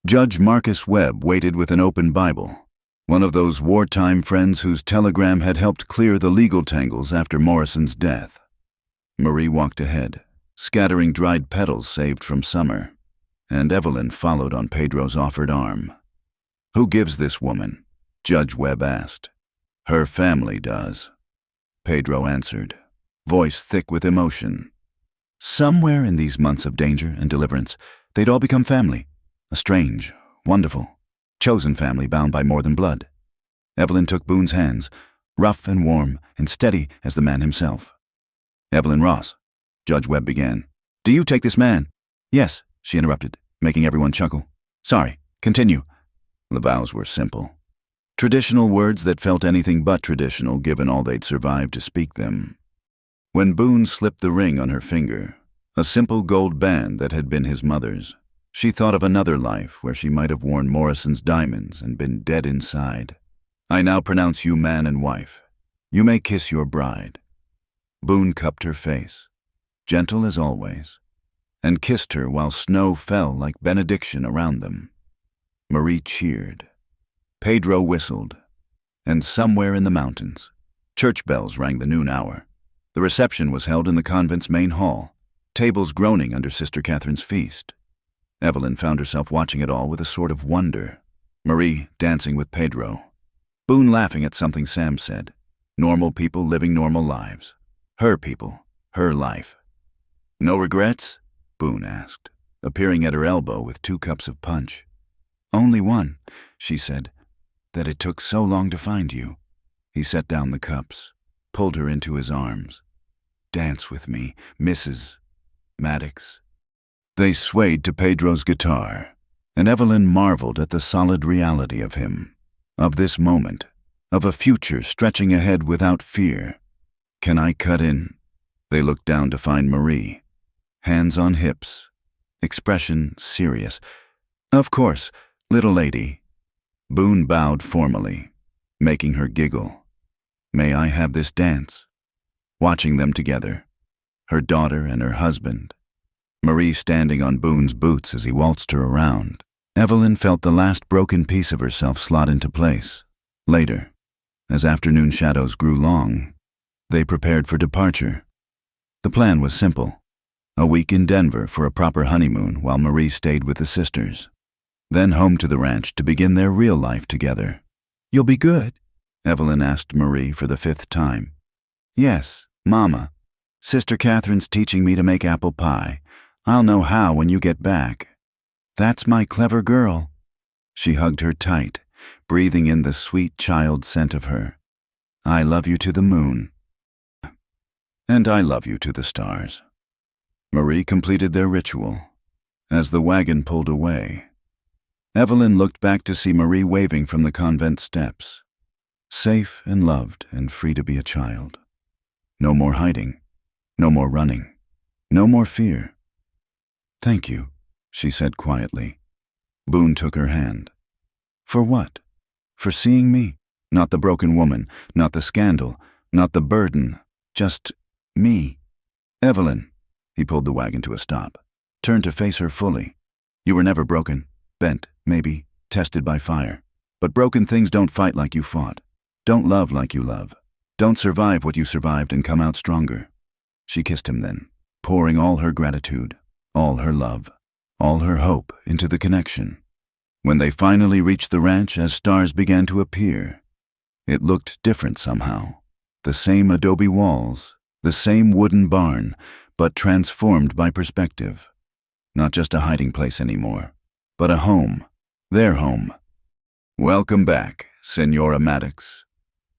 Judge Marcus Webb waited with an open Bible, one of those wartime friends whose telegram had helped clear the legal tangles after Morrison's death. Marie walked ahead, scattering dried petals saved from summer, and Evelyn followed on Pedro's offered arm. "Who gives this woman?" Judge Webb asked. "Her family does," Pedro answered, voice thick with emotion. Somewhere in these months of danger and deliverance, they'd all become family. A strange, wonderful, chosen family bound by more than blood. Evelyn took Boone's hands, rough and warm and steady as the man himself. "Evelyn Ross," Judge Webb began. "Do you take this man?" "Yes," she interrupted, making everyone chuckle. "Sorry, continue." The vows were simple. Traditional words that felt anything but traditional given all they'd survived to speak them. When Boone slipped the ring on her finger, a simple gold band that had been his mother's, she thought of another life where she might have worn Morrison's diamonds and been dead inside. "I now pronounce you man and wife. You may kiss your bride." Boone cupped her face, gentle as always, and kissed her while snow fell like benediction around them. Marie cheered. Pedro whistled. And somewhere in the mountains, church bells rang the noon hour. The reception was held in the convent's main hall, tables groaning under Sister Catherine's feast. Evelyn found herself watching it all with a sort of wonder. Marie dancing with Pedro. Boone laughing at something Sam said. Normal people living normal lives. Her people, her life. "No regrets?" Boone asked, appearing at her elbow with 2 cups of punch. "Only one," she said, "that it took so long to find you." He set down the cups, pulled her into his arms. "Dance with me, Mrs. Maddox." They swayed to Pedro's guitar, and Evelyn marveled at the solid reality of him, of this moment, of a future stretching ahead without fear. "Can I cut in?" They looked down to find Marie, hands on hips, expression serious. "Of course, little lady." Boone bowed formally, making her giggle. "May I have this dance?" Watching them together, her daughter and her husband, Marie standing on Boone's boots as he waltzed her around, Evelyn felt the last broken piece of herself slot into place. Later, as afternoon shadows grew long, they prepared for departure. The plan was simple. A week in Denver for a proper honeymoon while Marie stayed with the sisters. Then home to the ranch to begin their real life together. "You'll be good?" Evelyn asked Marie for the 5th time. "Yes, Mama. Sister Catherine's teaching me to make apple pie. I'll know how when you get back." "That's my clever girl." She hugged her tight, breathing in the sweet child scent of her. "I love you to the moon." "And I love you to the stars." Marie completed their ritual. As the wagon pulled away, Evelyn looked back to see Marie waving from the convent steps. Safe and loved and free to be a child. No more hiding, no more running, no more fear. "Thank you," she said quietly. Boone took her hand. "For what? For seeing me? Not the broken woman, not the scandal, not the burden, just me." "Evelyn," he pulled the wagon to a stop, turned to face her fully. "You were never broken, bent, maybe, tested by fire. But broken things don't fight like you fought. Don't love like you love. Don't survive what you survived and come out stronger." She kissed him then, pouring all her gratitude, all her love, all her hope into the connection. When they finally reached the ranch as stars began to appear, it looked different somehow. The same adobe walls, the same wooden barn, but transformed by perspective. Not just a hiding place anymore, but a home, their home. "Welcome back, Senora Maddox."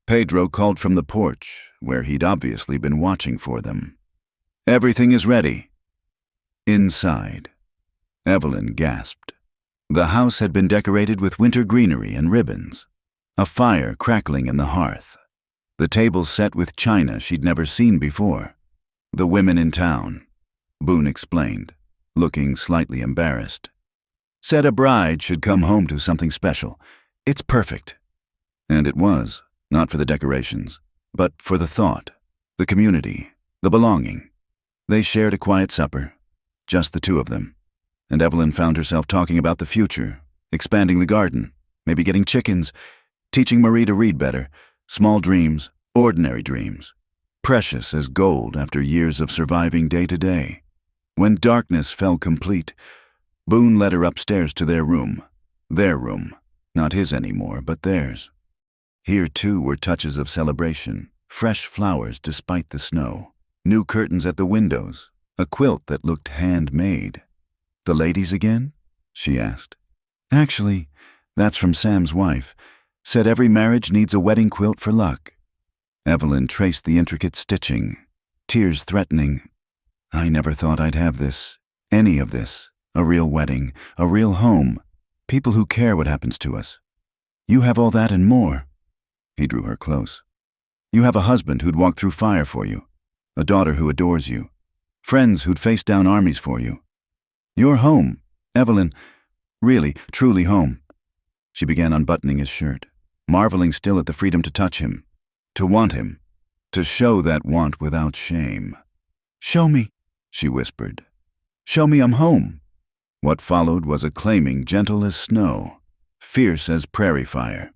Pedro called from the porch, where he'd obviously been watching for them. "Everything is ready." Inside, Evelyn gasped. The house had been decorated with winter greenery and ribbons, a fire crackling in the hearth, the tables set with china she'd never seen before. The women in town, Boone explained, looking slightly embarrassed, said a bride should come home to something special. It's perfect. And it was, not for the decorations, but for the thought, the community, the belonging. They shared a quiet supper, just the two of them, and Evelyn found herself talking about the future, expanding the garden, maybe getting chickens, teaching Marie to read better, small dreams, ordinary dreams, precious as gold after years of surviving day to day. When darkness fell complete, Boone led her upstairs to their room, not his anymore, but theirs. Here, too, were touches of celebration, fresh flowers despite the snow, new curtains at the windows, a quilt that looked handmade. "The ladies again?" she asked. "Actually, that's from Sam's wife. Said every marriage needs a wedding quilt for luck." Evelyn traced the intricate stitching, tears threatening. "I never thought I'd have this, any of this, a real wedding, a real home, people who care what happens to us. You have all that and more." He drew her close. "You have a husband who'd walk through fire for you, a daughter who adores you, friends who'd face down armies for you. You're home, Evelyn, really, truly home." She began unbuttoning his shirt, marveling still at the freedom to touch him, to want him, to show that want without shame. "Show me," she whispered. "Show me I'm home." What followed was a claiming gentle as snow, fierce as prairie fire.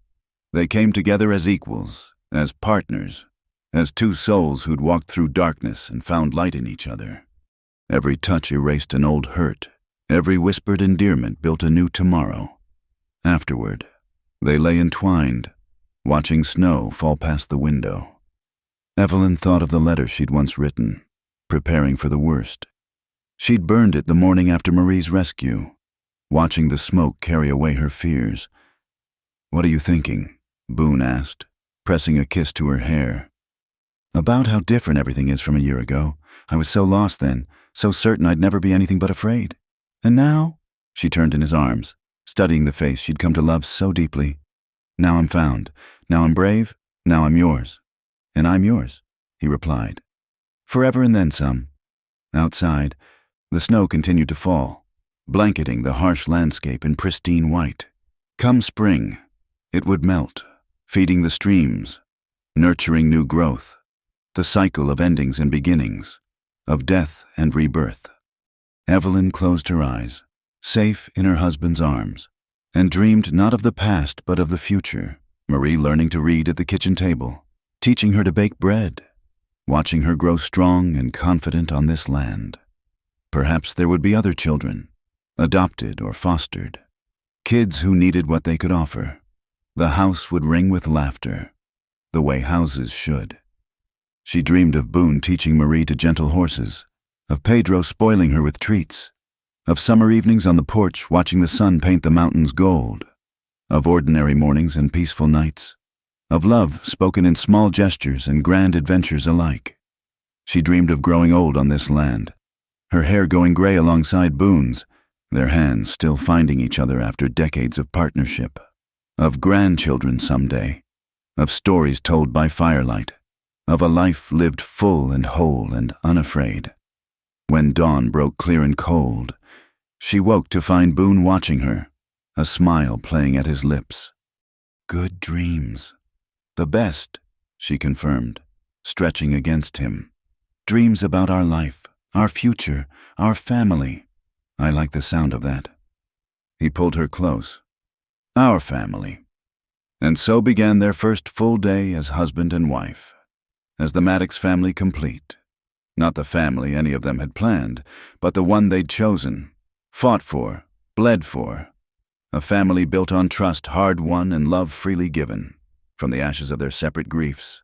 They came together as equals, as partners, as two souls who'd walked through darkness and found light in each other. Every touch erased an old hurt. Every whispered endearment built a new tomorrow. Afterward, they lay entwined, watching snow fall past the window. Evelyn thought of the letter she'd once written, preparing for the worst. She'd burned it the morning after Marie's rescue, watching the smoke carry away her fears. "What are you thinking?" Boone asked, pressing a kiss to her hair. "About how different everything is from a year ago. I was so lost then, so certain I'd never be anything but afraid. And now," she turned in his arms, studying the face she'd come to love so deeply. "Now I'm found. Now I'm brave. Now I'm yours." "And I'm yours," he replied. "Forever and then some." Outside, the snow continued to fall, blanketing the harsh landscape in pristine white. Come spring, it would melt, feeding the streams, nurturing new growth, the cycle of endings and beginnings, of death and rebirth. Evelyn closed her eyes, safe in her husband's arms, and dreamed not of the past but of the future. Marie learning to read at the kitchen table, teaching her to bake bread, watching her grow strong and confident on this land. Perhaps there would be other children, adopted or fostered, kids who needed what they could offer. The house would ring with laughter, the way houses should. She dreamed of Boone teaching Marie to gentle horses, of Pedro spoiling her with treats, of summer evenings on the porch watching the sun paint the mountains gold, of ordinary mornings and peaceful nights, of love spoken in small gestures and grand adventures alike. She dreamed of growing old on this land, her hair going gray alongside Boone's, their hands still finding each other after decades of partnership, of grandchildren someday, of stories told by firelight, of a life lived full and whole and unafraid. When dawn broke clear and cold, she woke to find Boone watching her, a smile playing at his lips. "Good dreams." "The best," she confirmed, stretching against him. "Dreams about our life, our future, our family." "I like the sound of that." He pulled her close. "Our family." And so began their first full day as husband and wife, as the Maddox family complete. Not the family any of them had planned, but the one they'd chosen, fought for, bled for. A family built on trust hard-won and love freely given. From the ashes of their separate griefs,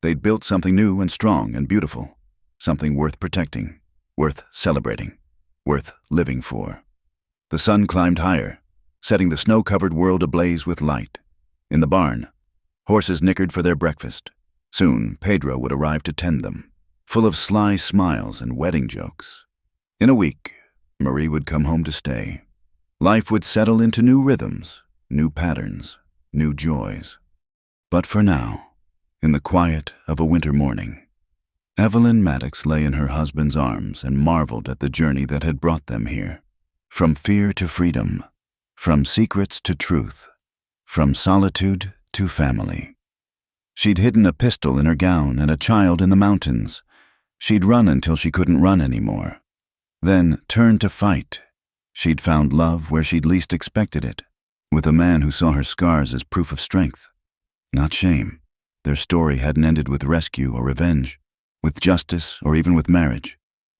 they'd built something new and strong and beautiful, something worth protecting, worth celebrating, worth living for. The sun climbed higher, setting the snow-covered world ablaze with light. In the barn, horses nickered for their breakfast. Soon, Pedro would arrive to tend them, full of sly smiles and wedding jokes. In a week, Marie would come home to stay. Life would settle into new rhythms, new patterns, new joys. But for now, in the quiet of a winter morning, Evelyn Maddox lay in her husband's arms and marveled at the journey that had brought them here. From fear to freedom, from secrets to truth, from solitude to family. She'd hidden a pistol in her gown and a child in the mountains. She'd run until she couldn't run anymore. Then turned to fight. She'd found love where she'd least expected it, with a man who saw her scars as proof of strength, not shame. Their story hadn't ended with rescue or revenge, with justice or even with marriage.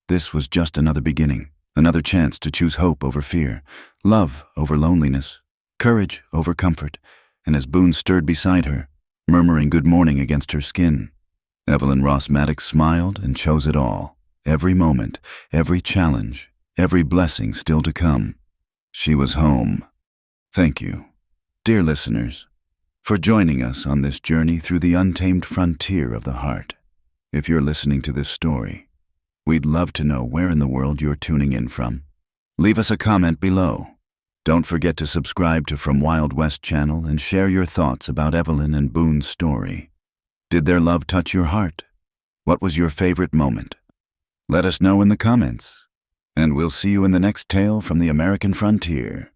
This was just another beginning, another chance to choose hope over fear, love over loneliness, courage over comfort. And as Boone stirred beside her, murmuring good morning against her skin, Evelyn Ross Maddox smiled and chose it all. Every moment, every challenge, every blessing still to come. She was home. Thank you, dear listeners, for joining us on this journey through the untamed frontier of the heart. If you're listening to this story, we'd love to know where in the world you're tuning in from. Leave us a comment below. Don't forget to subscribe to From Wild West channel and share your thoughts about Evelyn and Boone's story. Did their love touch your heart? What was your favorite moment? Let us know in the comments, and we'll see you in the next tale from the American frontier.